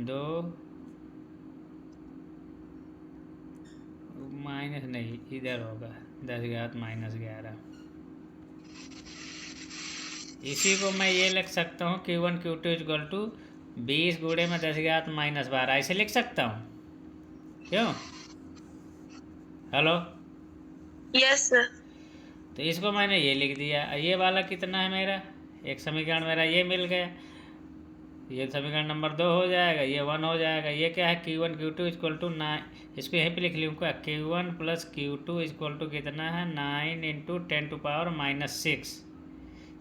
2 माइनस नहीं, इधर होगा 10⁻11। इसी को मैं ये लिख सकता हूँ, Q1 Q2 इक्वल टू 20 गुणे में 10⁻12, ऐसे लिख सकता हूँ, क्यों? Hello, yes sir. तो इसको मैंने ये लिख दिया। ये वाला कितना है मेरा, एक समीकरण मेरा ये मिल गया, ये समीकरण नंबर 2 हो जाएगा, ये 1 हो जाएगा। ये क्या है, Q1 Q2 इक्वल टू 9, इसको यहीं पे लिख लूँगा, Q1 plus Q2 equal to कितना है, 9 इंटू 10⁻6।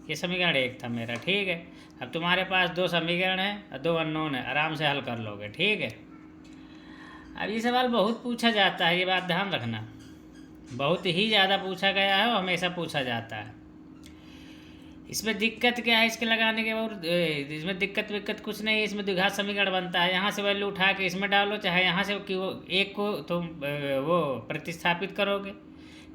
ये समीकरण 1 था मेरा, ठीक है। अब तुम्हारे पास 2 समीकरण है और 2 अननोन है, आराम से हल कर लोगे, ठीक है। अब ये सवाल बहुत पूछा जाता है, ये बात ध्यान रखना, बहुत ही ज़्यादा पूछा गया है और हमेशा पूछा जाता है। इसमें दिक्कत क्या है, इसके लगाने के बाद इसमें दिक्कत कुछ नहीं है। इसमें द्विघात समीकरण बनता है, यहाँ से वैल्यू उठा के इसमें डालो, चाहे यहाँ से एक को तुम वो प्रतिस्थापित करोगे,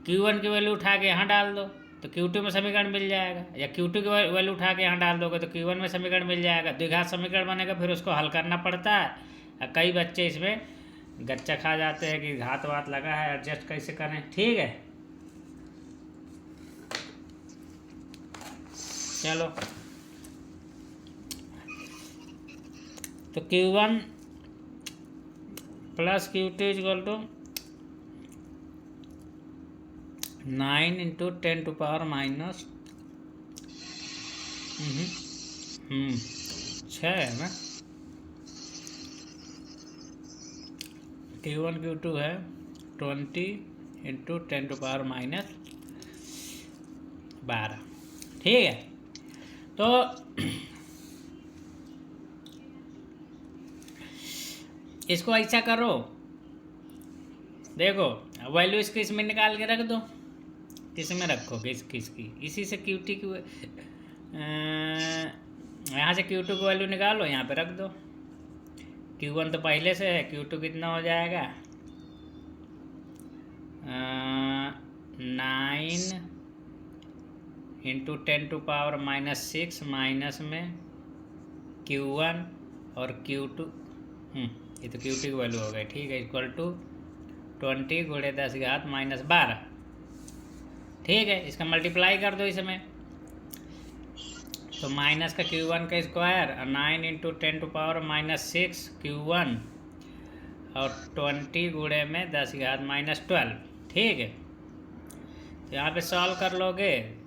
Q1 की वैल्यू उठा के यहाँ डाल दो तो Q2 में समीकरण मिल जाएगा, या Q2 की वैल्यू उठा के यहाँ डाल दोगे तो Q1 में समीकरण मिल जाएगा। द्विघात समीकरण बनेगा, फिर उसको हल करना पड़ता है। और कई बच्चे इसमें गच्चा खा जाते हैं कि घात वात लगा है, एडजस्ट कैसे करें, ठीक है। चलो, तो Q1 plus Q2 equal to 9 into 10⁻6 है ना। Q1 Q2 है 20 इंटू 10⁻12, ठीक है। तो इसको ऐसा करो, देखो वैल्यू इसकी इसमें निकाल के रख दो, किस में रखोगे, इसकी इसी से Q2 की यहाँ से Q2 की वैल्यू निकालो, यहाँ पे रख दो। Q1 तो पहले से है, Q2 कितना हो जाएगा, 9 इंटू 10⁻6 माइनस में Q1 और Q2, ये तो Q2 की वैल्यू हो गई, ठीक है, इक्वल टू 20 गुणे 10⁻12, ठीक है। इसका मल्टीप्लाई कर दो इसमें, तो माइनस का Q1 का स्क्वायर और 9 इंटू 10⁻6 Q1 और 20 गुणे में 10⁻12, ठीक है। तो यहाँ पे सॉल्व कर लोगे।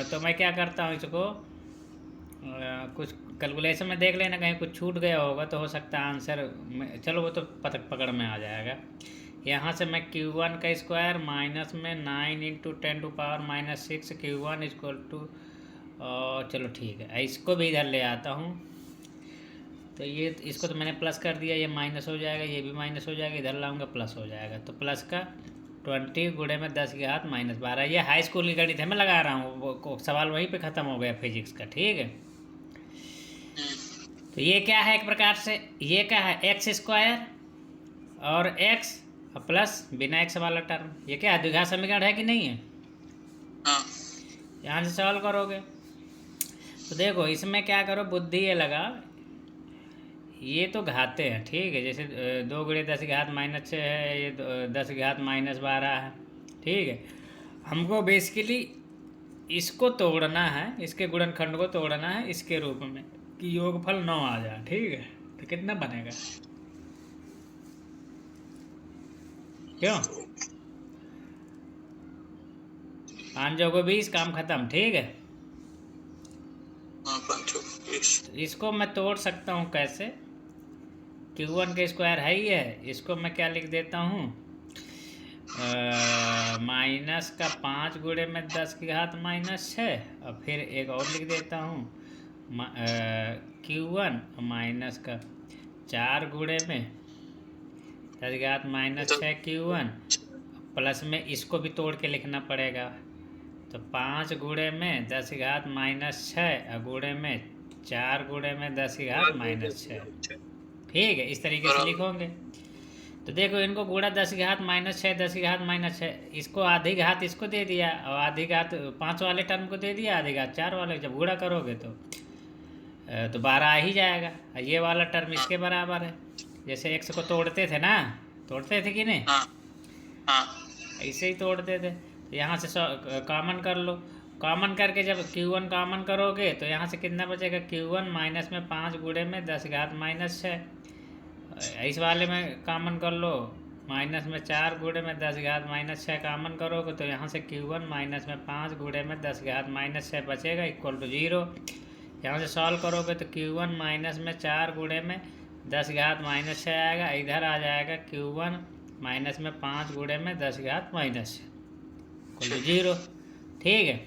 तो मैं क्या करता हूँ, इसको कुछ कैलकुलेशन में देख लेना, कहीं कुछ छूट गया होगा तो हो सकता है आंसर में, चलो वो तो पकड़ में आ जाएगा। यहाँ से मैं Q1 का स्क्वायर माइनस में 9 इंटू 10⁻6 Q1 इक्वल टू, चलो ठीक है, इसको भी इधर ले आता हूँ। तो ये इसको तो मैंने प्लस कर दिया, ये माइनस हो जाएगा, ये भी माइनस हो जाएगा, इधर लाऊंगा प्लस हो जाएगा। तो प्लस का 20 गुणे में 10⁻12, ये हाई स्कूल की गणित है, मैं लगा रहा हूँ, सवाल वहीं पे ख़त्म हो गया फिजिक्स का, ठीक है। तो ये क्या है, एक प्रकार से ये क्या है, x स्क्वायर और x और प्लस बिना एक्स वाला टर्म। ये क्या द्विघात समीकरण है कि नहीं है? हाँ यहाँ से सॉल्व करोगे तो देखो इसमें क्या करो, बुद्धि ये लगा, ये तो घाते हैं, ठीक है, जैसे 2 गुणे 10 की घात -6 है, ये 10 की घात -12 है, ठीक है। हमको बेसिकली इसको तोड़ना है, इसके गुणनखंड को तोड़ना है इसके रूप में कि योगफल 9 आ जाए, ठीक है। तो कितना बनेगा? क्यों 5 जोगो 20, काम खत्म, ठीक है। हाँ 5 20। इसको मैं तोड़ सकता हूँ कैसे? Q1 के स्क्वायर है ही है, इसको मैं क्या लिख देता हूँ, माइनस का 5 गुणे में 10 की घात -6, और फिर एक और लिख देता हूँ Q1 माइनस का 4 गुणे में 10 की घात -6 Q1, प्लस में इसको भी तोड़ के लिखना पड़ेगा, तो 5 गुणे में 10 की घात -6 और गुणे में 4 गुणे में 10 की घात -6, ठीक है। इस तरीके से लिखोगे तो देखो इनको गुणा 10 की घात -6, 10 की घात -6, इसको आधी घात इसको दे दिया और आधी घात 5 वाले टर्म को दे दिया, आधी घात 4 वाले, जब गुणा करोगे तो 12 आ ही जाएगा। और ये वाला टर्म इसके बराबर है, जैसे x को तोड़ते थे ना, तोड़ते थे कि नहीं? हाँ हाँ ऐसे ही तोड़ते थे। तो यहाँ से कॉमन कर लो, कॉमन करके जब Q1 कॉमन करोगे तो यहाँ से कितना बचेगा, Q1 माइनस में 5 गुणे में 10 की घात -6, इस वाले में कॉमन कर लो, माइनस में 4 गुणे में 10 की घात -6 कॉमन करोगे तो यहाँ से Q1 माइनस में 5 गुणे में 10 की घात -6 बचेगा इक्वल टू 0। यहाँ से सॉल्व करोगे तो Q1 माइनस में 4 गुणे में 10 की घात -6 आएगा, इधर आ जाएगा Q1 माइनस में 5 गुणे में 10 की घात -6 इक्वल टू 0, ठीक है।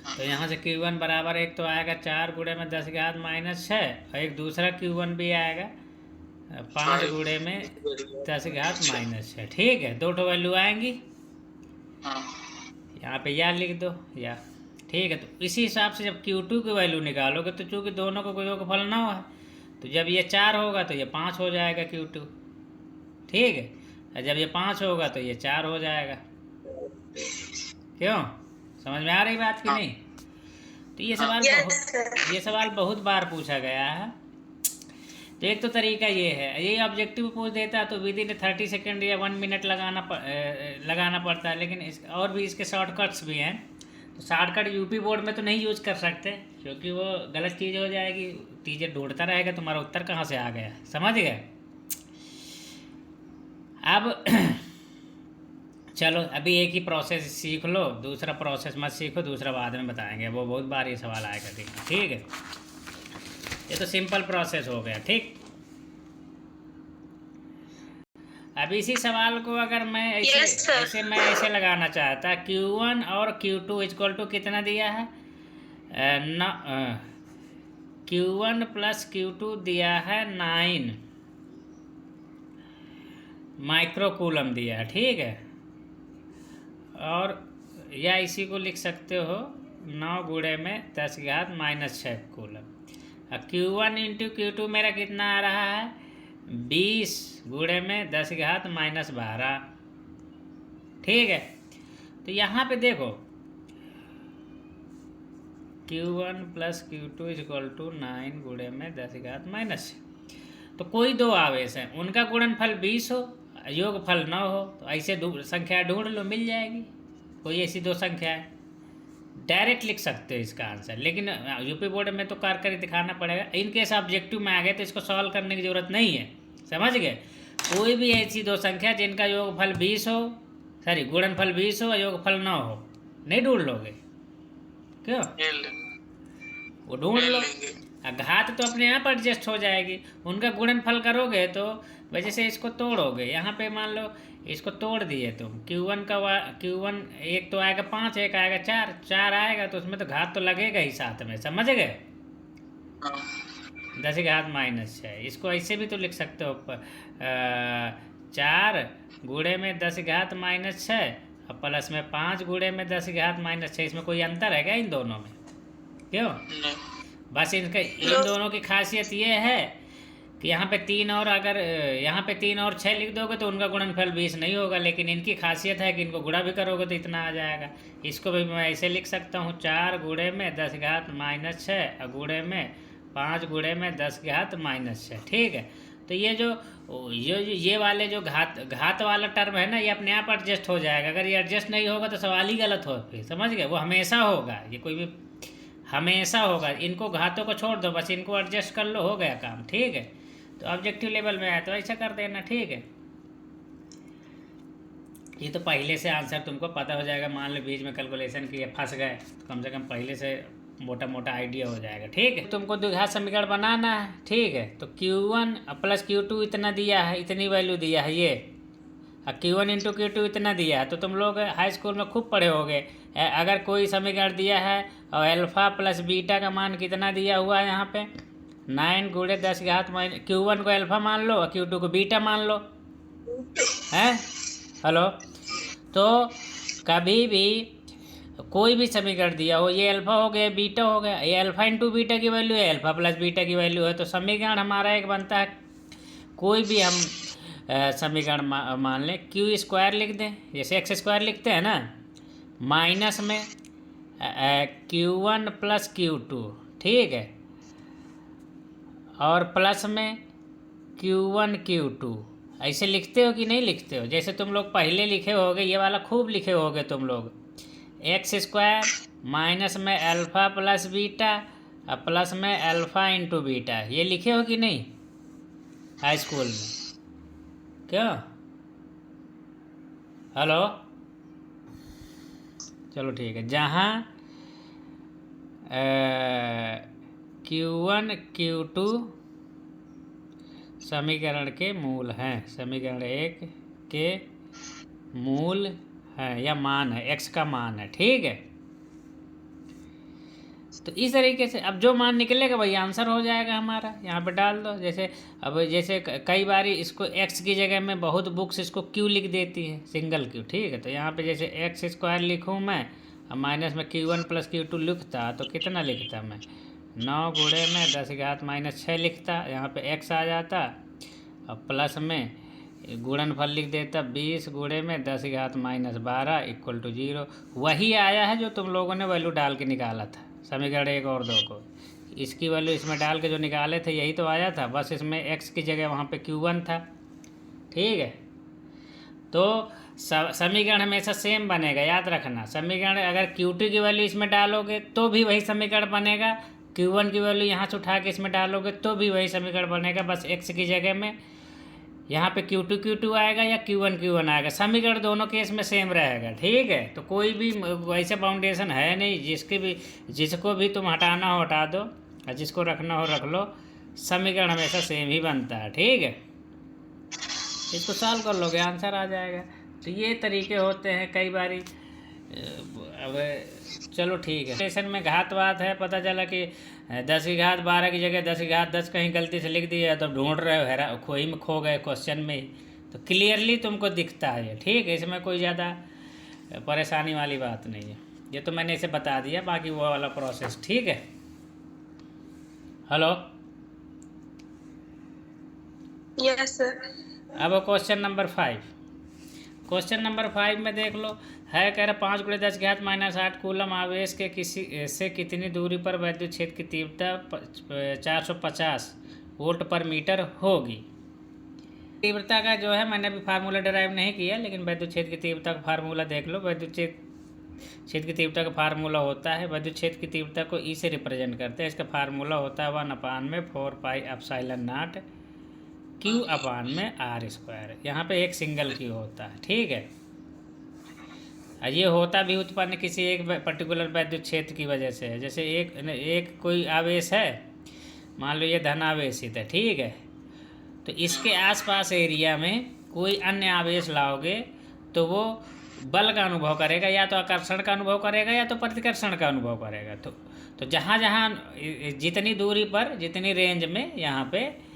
तो यहाँ से Q1 बराबर एक तो आएगा 4 गुणे में 10 की घात -6 और एक दूसरा Q1 भी आएगा 5 गुणे में 10 की घात -6, ठीक है। 2 वैल्यू आएंगी, यहाँ पे या लिख दो या, ठीक है। तो इसी हिसाब से जब Q2 की वैल्यू निकालोगे तो चूँकि दोनों को योगफल 9 है तो जब ये 4 होगा तो ये 5 हो जाएगा Q2, ठीक है। और जब ये 5 होगा तो ये 4 हो जाएगा। क्यों, समझ में आ रही बात कि नहीं? तो ये सवाल बहुत बार पूछा गया है। तो एक तो तरीका ये है, ये ऑब्जेक्टिव पूछ देता है तो विद इन 30 सेकेंड या 1 मिनट लगाना पड़ता है, लेकिन और भी इसके शॉर्टकट्स भी हैं। तो शॉर्टकट यूपी बोर्ड में तो नहीं यूज कर सकते क्योंकि वो गलत चीज़ हो जाएगी, टीचर ढूंढता रहेगा तुम्हारा उत्तर कहाँ से आ गया, समझ गए? अब चलो अभी एक ही प्रोसेस सीख लो, दूसरा प्रोसेस मत सीखो, दूसरा बाद में बताएंगे, वो बहुत बार ये सवाल आएगा, ठीक है। ये तो सिंपल प्रोसेस हो गया, ठीक। अब इसी सवाल को अगर मैं ऐसे लगाना चाहता, Q1 और Q2 इक्वल टू कितना दिया है, Q1 प्लस Q2 दिया है 9 माइक्रोकूलम दिया है, ठीक है। और या इसी को लिख सकते हो 9 गुणे में 10 की घात -6 कूलम। अब Q1 इंटू Q2 मेरा कितना आ रहा है, 20 गुणे में 10 की घात -12, ठीक है। तो यहाँ पे देखो Q1 plus Q2 equal to 9 गुणे में 10 की घात -6। तो कोई दो आवेश हैं, उनका गुणनफल 20 हो, योगफल 9 हो, तो ऐसे संख्या ढूंढ लो, मिल जाएगी। कोई ऐसी दो संख्या है, डायरेक्ट लिख सकते हो इसका आंसर, लेकिन यूपी बोर्ड में तो करके दिखाना पड़ेगा। इनकेस ऑब्जेक्टिव में आ गए तो इसको सॉल्व करने की ज़रूरत नहीं है, समझ गए? कोई भी ऐसी दो संख्या जिनका योगफल 20 हो, सॉरी गुणनफल 20 हो और योगफल 9 हो, नहीं ढूंढ लोगे? क्यों, वो ढूंढ लो। घात तो अपने आप एडजस्ट हो जाएगी, उनका गुणनफल करोगे तो वजह से इसको तोड़ोगे। यहाँ पे मान लो इसको तोड़ दिए तुम, Q1 एक तो आएगा 5, एक आएगा 4 आएगा, तो उसमें तो घात तो लगेगा ही साथ में, समझ गए? 10 की घात -6, इसको ऐसे भी तो लिख सकते हो, 4 गुणे में 10 की घात -6 और प्लस में 5 गुणे में 10 की घात -6। इसमें कोई अंतर है क्या इन दोनों में? क्यों, बस इन दोनों की खासियत ये है कि यहाँ पे 3 और अगर यहाँ पे 3 और 6 लिख दोगे तो उनका गुणनफल 20 नहीं होगा, लेकिन इनकी खासियत है कि इनको गुणा भी करोगे तो इतना आ जाएगा। इसको भी मैं ऐसे लिख सकता हूँ 4 गुणे में 10 घात माइनस 6 गुणे में 5 गुणे में 10 घात माइनस 6। ठीक है, तो ये वाले जो घात वाला टर्म है ना, ये अपने आप एडजस्ट हो जाएगा। अगर ये एडजस्ट नहीं होगा तो सवाल ही गलत हो, फिर समझ गए, वो हमेशा होगा, ये कोई भी हमेशा होगा। इनको घातों को छोड़ दो, बस इनको एडजस्ट कर लो, हो गया काम। ठीक है, तो ऑब्जेक्टिव लेवल में आया तो ऐसा कर देना। ठीक है, ये तो पहले से आंसर तुमको पता हो जाएगा। मान लो बीच में कैलकुलेशन किए फंस गए तो कम से कम पहले से मोटा मोटा आइडिया हो जाएगा। ठीक है, तुमको द्विघात समीकरण बनाना है। ठीक है, तो Q1 प्लस Q2 इतना दिया है, इतनी वैल्यू दिया है ये, और Q1 इंटू Q2 इतना दिया है। तो तुम लोग हाई स्कूल में खूब पढ़े होगे, अगर कोई समीकरण दिया है और अल्फा प्लस बीटा का मान कितना दिया हुआ है यहाँ पे 9 गुणे 10 घात माइनस, Q1 को अल्फा मान लो और Q2 को बीटा मान लो, हैं? हेलो, तो कभी भी कोई भी समीकरण दिया हो, ये अल्फा हो गया, बीटा हो गया, ये अल्फा इंटू बीटा की वैल्यू है, अल्फा प्लस बीटा की वैल्यू है, तो समीकरण हमारा एक बनता है। कोई भी हम समीकरण मान लें, क्यू स्क्वायर लिख दें, जैसे एक्स स्क्वायर लिखते हैं ना, माइनस में Q1 प्लस Q2, ठीक है, और प्लस में Q1 Q2। ऐसे लिखते हो कि नहीं लिखते हो? जैसे तुम लोग पहले लिखे होगे, ये वाला खूब लिखे होगे तुम लोग, एक्स स्क्वायर माइनस में अल्फ़ा प्लस बीटा और प्लस में अल्फ़ा इंटू बीटा, ये लिखे हो कि नहीं हाई स्कूल में? क्यों? हेलो, चलो ठीक है, जहाँ Q1 Q2 समीकरण के मूल हैं, समीकरण 1 के मूल हैं या मान है, x का मान है। ठीक है, तो इस तरीके से अब जो मान निकलेगा वही आंसर हो जाएगा हमारा, यहाँ पे डाल दो। जैसे कई बार इसको x की जगह में बहुत बुक्स इसको q लिख देती है, सिंगल q। ठीक है, तो यहाँ पे जैसे एक्स स्क्वायर लिखूँ मैं और माइनस में Q1 प्लस Q2 लिखता तो कितना लिखता मैं 9 गुणे में 10 घात माइनस 6 लिखता, यहाँ पे x आ जाता और प्लस में गुणनफल लिख देता 20 गुणे में 10 घात माइनस 12 इक्वल टू 0। वही आया है जो तुम लोगों ने वैल्यू डाल के निकाला था समीकरण 1 और 2 को, इसकी वैल्यू इसमें डाल के जो निकाले थे यही तो आया था, बस इसमें x की जगह वहाँ पे Q1 था। ठीक है, तो समीकरण हमेशा सेम बनेगा, याद रखना। समीकरण अगर Q2 की वैल्यू इसमें डालोगे तो भी वही समीकरण बनेगा, Q1 की वैल्यू यहाँ से उठा के इसमें डालोगे तो भी वही समीकरण बनेगा, बस x की जगह में यहाँ पे Q2 आएगा या Q1 आएगा, समीकरण दोनों केस में सेम रहेगा। ठीक है, तो कोई भी वैसे बाउंडेशन है नहीं, जिसको भी तुम हटाना हो हटा दो और जिसको रखना हो रख लो, समीकरण हमेशा सेम ही बनता है। ठीक है, इसको सॉल्व कर लोगे आंसर आ जाएगा। तो ये तरीके होते हैं कई बारी। अब चलो ठीक है, स्टेशन में घात है, पता चला कि 10 की घात 12 की जगह 10 की घात 10 कहीं गलती से लिख दिया, तो ढूंढ रहे हो, हैरा खोई में खो गए क्वेश्चन में ही, तो क्लियरली तुमको दिखता है ये। ठीक है, इसमें कोई ज़्यादा परेशानी वाली बात नहीं है, ये तो मैंने इसे बता दिया, बाकी वो वाला प्रोसेस। ठीक है, हेलो, यस सर। अब क्वेश्चन नंबर 5। क्वेश्चन नंबर 5 में देख लो, है कह रहा 5 गुणे 10 घात माइनस 8 कूलम आवेश के कितनी दूरी पर वैद्युत क्षेत्र की तीव्रता 450 वोल्ट पर मीटर होगी। तीव्रता का जो है मैंने अभी फार्मूला डिराइव नहीं किया, लेकिन वैद्युत क्षेत्र की तीव्रता का फार्मूला देख लो। वैद्युत क्षेत्र की तीव्रता का फार्मूला होता है, वैद्युत क्षेत्र की तीव्रता को ई से रिप्रेजेंट करते हैं, इसका फार्मूला होता है 1/4 पाई एप्सिलॉन नॉट Q अपान में R स्क्वायर। यहाँ पे एक सिंगल Q होता है। ठीक है, ये होता भी उत्पन्न किसी एक पर्टिकुलर वैद्युत क्षेत्र की वजह से है। जैसे एक कोई आवेश है, मान लो ये धनावेशित है। ठीक है, तो इसके आसपास एरिया में कोई अन्य आवेश लाओगे तो वो बल का अनुभव करेगा, या तो आकर्षण का अनुभव करेगा या तो प्रतिकर्षण का अनुभव करेगा। तो जहाँ जहाँ जितनी दूरी पर, जितनी रेंज में यहाँ पे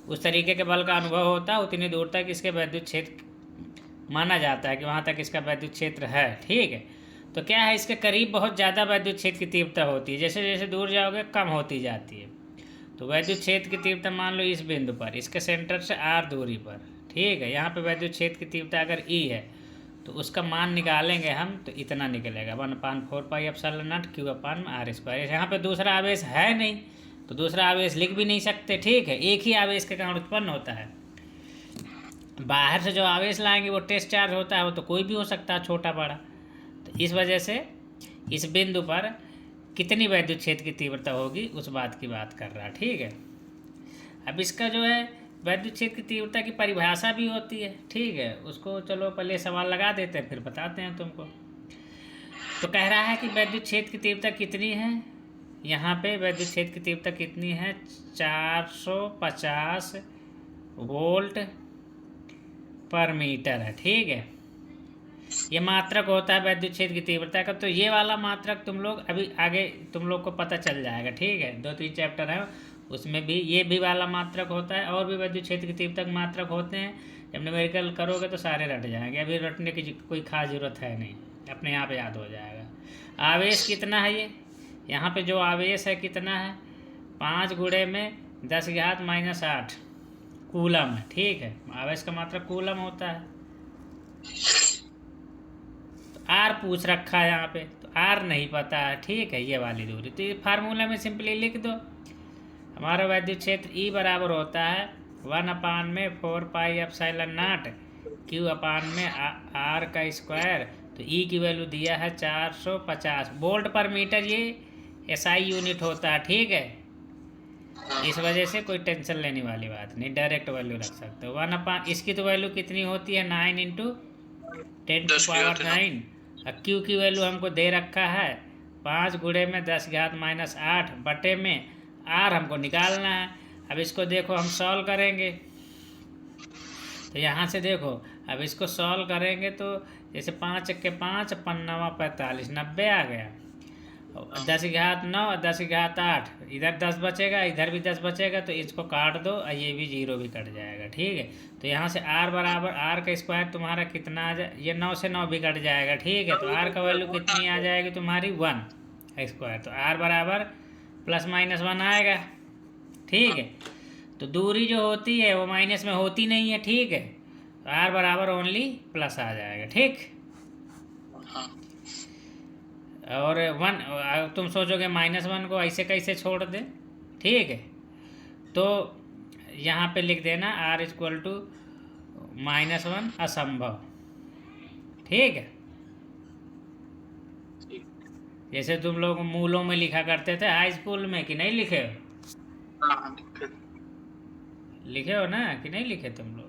उस तरीके के बल का अनुभव होता है, उतनी दूर तक इसके वैद्युत क्षेत्र माना जाता है कि वहाँ तक इसका वैद्युत क्षेत्र है। ठीक है, तो क्या है, इसके करीब बहुत ज़्यादा वैद्युत क्षेत्र की तीव्रता होती है, जैसे जैसे दूर जाओगे कम होती जाती है। तो वैद्युत क्षेत्र की तीव्रता मान लो इस बिंदु पर, इसके सेंटर से r दूरी पर, ठीक है। यहाँ पे वैद्युत क्षेत्र की तीव्रता अगर E है तो उसका मान निकालेंगे हम, तो इतना निकलेगा 1/4πε0 Q/r²। यहाँ पे दूसरा आवेश है नहीं तो दूसरा आवेश लिख भी नहीं सकते, ठीक है। एक ही आवेश के कारण उत्पन्न होता है। बाहर से जो आवेश लाएंगे वो टेस्ट चार्ज होता है, वो तो कोई भी हो सकता है, छोटा बड़ा। तो इस वजह से इस बिंदु पर कितनी वैद्युत क्षेत्र की तीव्रता होगी उस बात की बात कर रहा है, ठीक है। अब इसका जो है वैद्युत क्षेत्र की तीव्रता की परिभाषा भी होती है, ठीक है। उसको चलो पहले सवाल लगा देते हैं फिर बताते हैं तुमको। तो कह रहा है कि वैद्युत क्षेत्र की तीव्रता कितनी है, यहाँ पे वैद्युत क्षेत्र की तीव्रता कितनी है, 450 वोल्ट पर मीटर है, ठीक है। ये मात्रक होता है वैद्युत क्षेत्र की तीव्रता का। तो ये वाला मात्रक तुम लोग अभी आगे तुम लोग को पता चल जाएगा, ठीक है। 2-3 चैप्टर है उसमें भी ये भी वाला मात्रक होता है, और भी वैद्युत क्षेत्र की तीव्रता के मात्रक होते हैं। जब न्यूमेरिकल करोगे तो सारे रट जाएंगे, अभी रटने की कोई खास ज़रूरत है नहीं, अपने आप याद हो जाएगा। आवेश कितना है ये, यहाँ पे जो आवेश है कितना है, 5 गुणे में 10⁻⁻8 कूलम है, ठीक है। आवेश का मात्रक कूलम होता है। तो आर पूछ रखा है यहाँ पे, तो आर नहीं पता है, ठीक है, ये वाली दूरी। तो ये फार्मूला में सिंपली लिख दो। हमारा वैद्युत क्षेत्र E बराबर होता है 1/4πε0 Q/r²। तो E की वैल्यू दिया है 450 वोल्ट पर मीटर, ये SI यूनिट होता है, ठीक है। इस वजह से कोई टेंशन लेने वाली बात नहीं, डायरेक्ट वैल्यू रख सकते हो। 1/, इसकी तो वैल्यू कितनी होती है 9 × 10⁻9। Q की वैल्यू हमको दे रखा है 5 गुणे में 10⁻⁻8 बटे में R हमको निकालना है। अब इसको देखो हम सॉल्व करेंगे, तो यहाँ से देखो अब इसको सॉल्व करेंगे तो जैसे 5 × 5 = 5×9 = 45, 90 आ गया। 10⁻9 और 10⁻8, इधर 10 बचेगा, इधर भी 10 बचेगा, तो इसको काट दो और ये भी 0 भी कट जाएगा, ठीक है। तो यहाँ से R बराबर r² तुम्हारा कितना आ जाए, ये 9 से 9 भी कट जाएगा, ठीक है। तो R का वैल्यू कितनी आ जाएगी तुम्हारी 1²। तो R बराबर ±1 आएगा, ठीक है। तो दूरी जो होती है वो माइनस में होती नहीं है, ठीक है। तो R बराबर ओनली प्लस आ जाएगा, ठीक। और 1 तुम सोचोगे -1 को ऐसे कैसे छोड़ दे, ठीक है। तो यहाँ पे लिख देना R = -1 असंभव, ठीक है। जैसे तुम लोग मूलों में लिखा करते थे हाई स्कूल में, कि नहीं लिखे हो? लिखे हो ना, कि नहीं लिखे तुम लोग?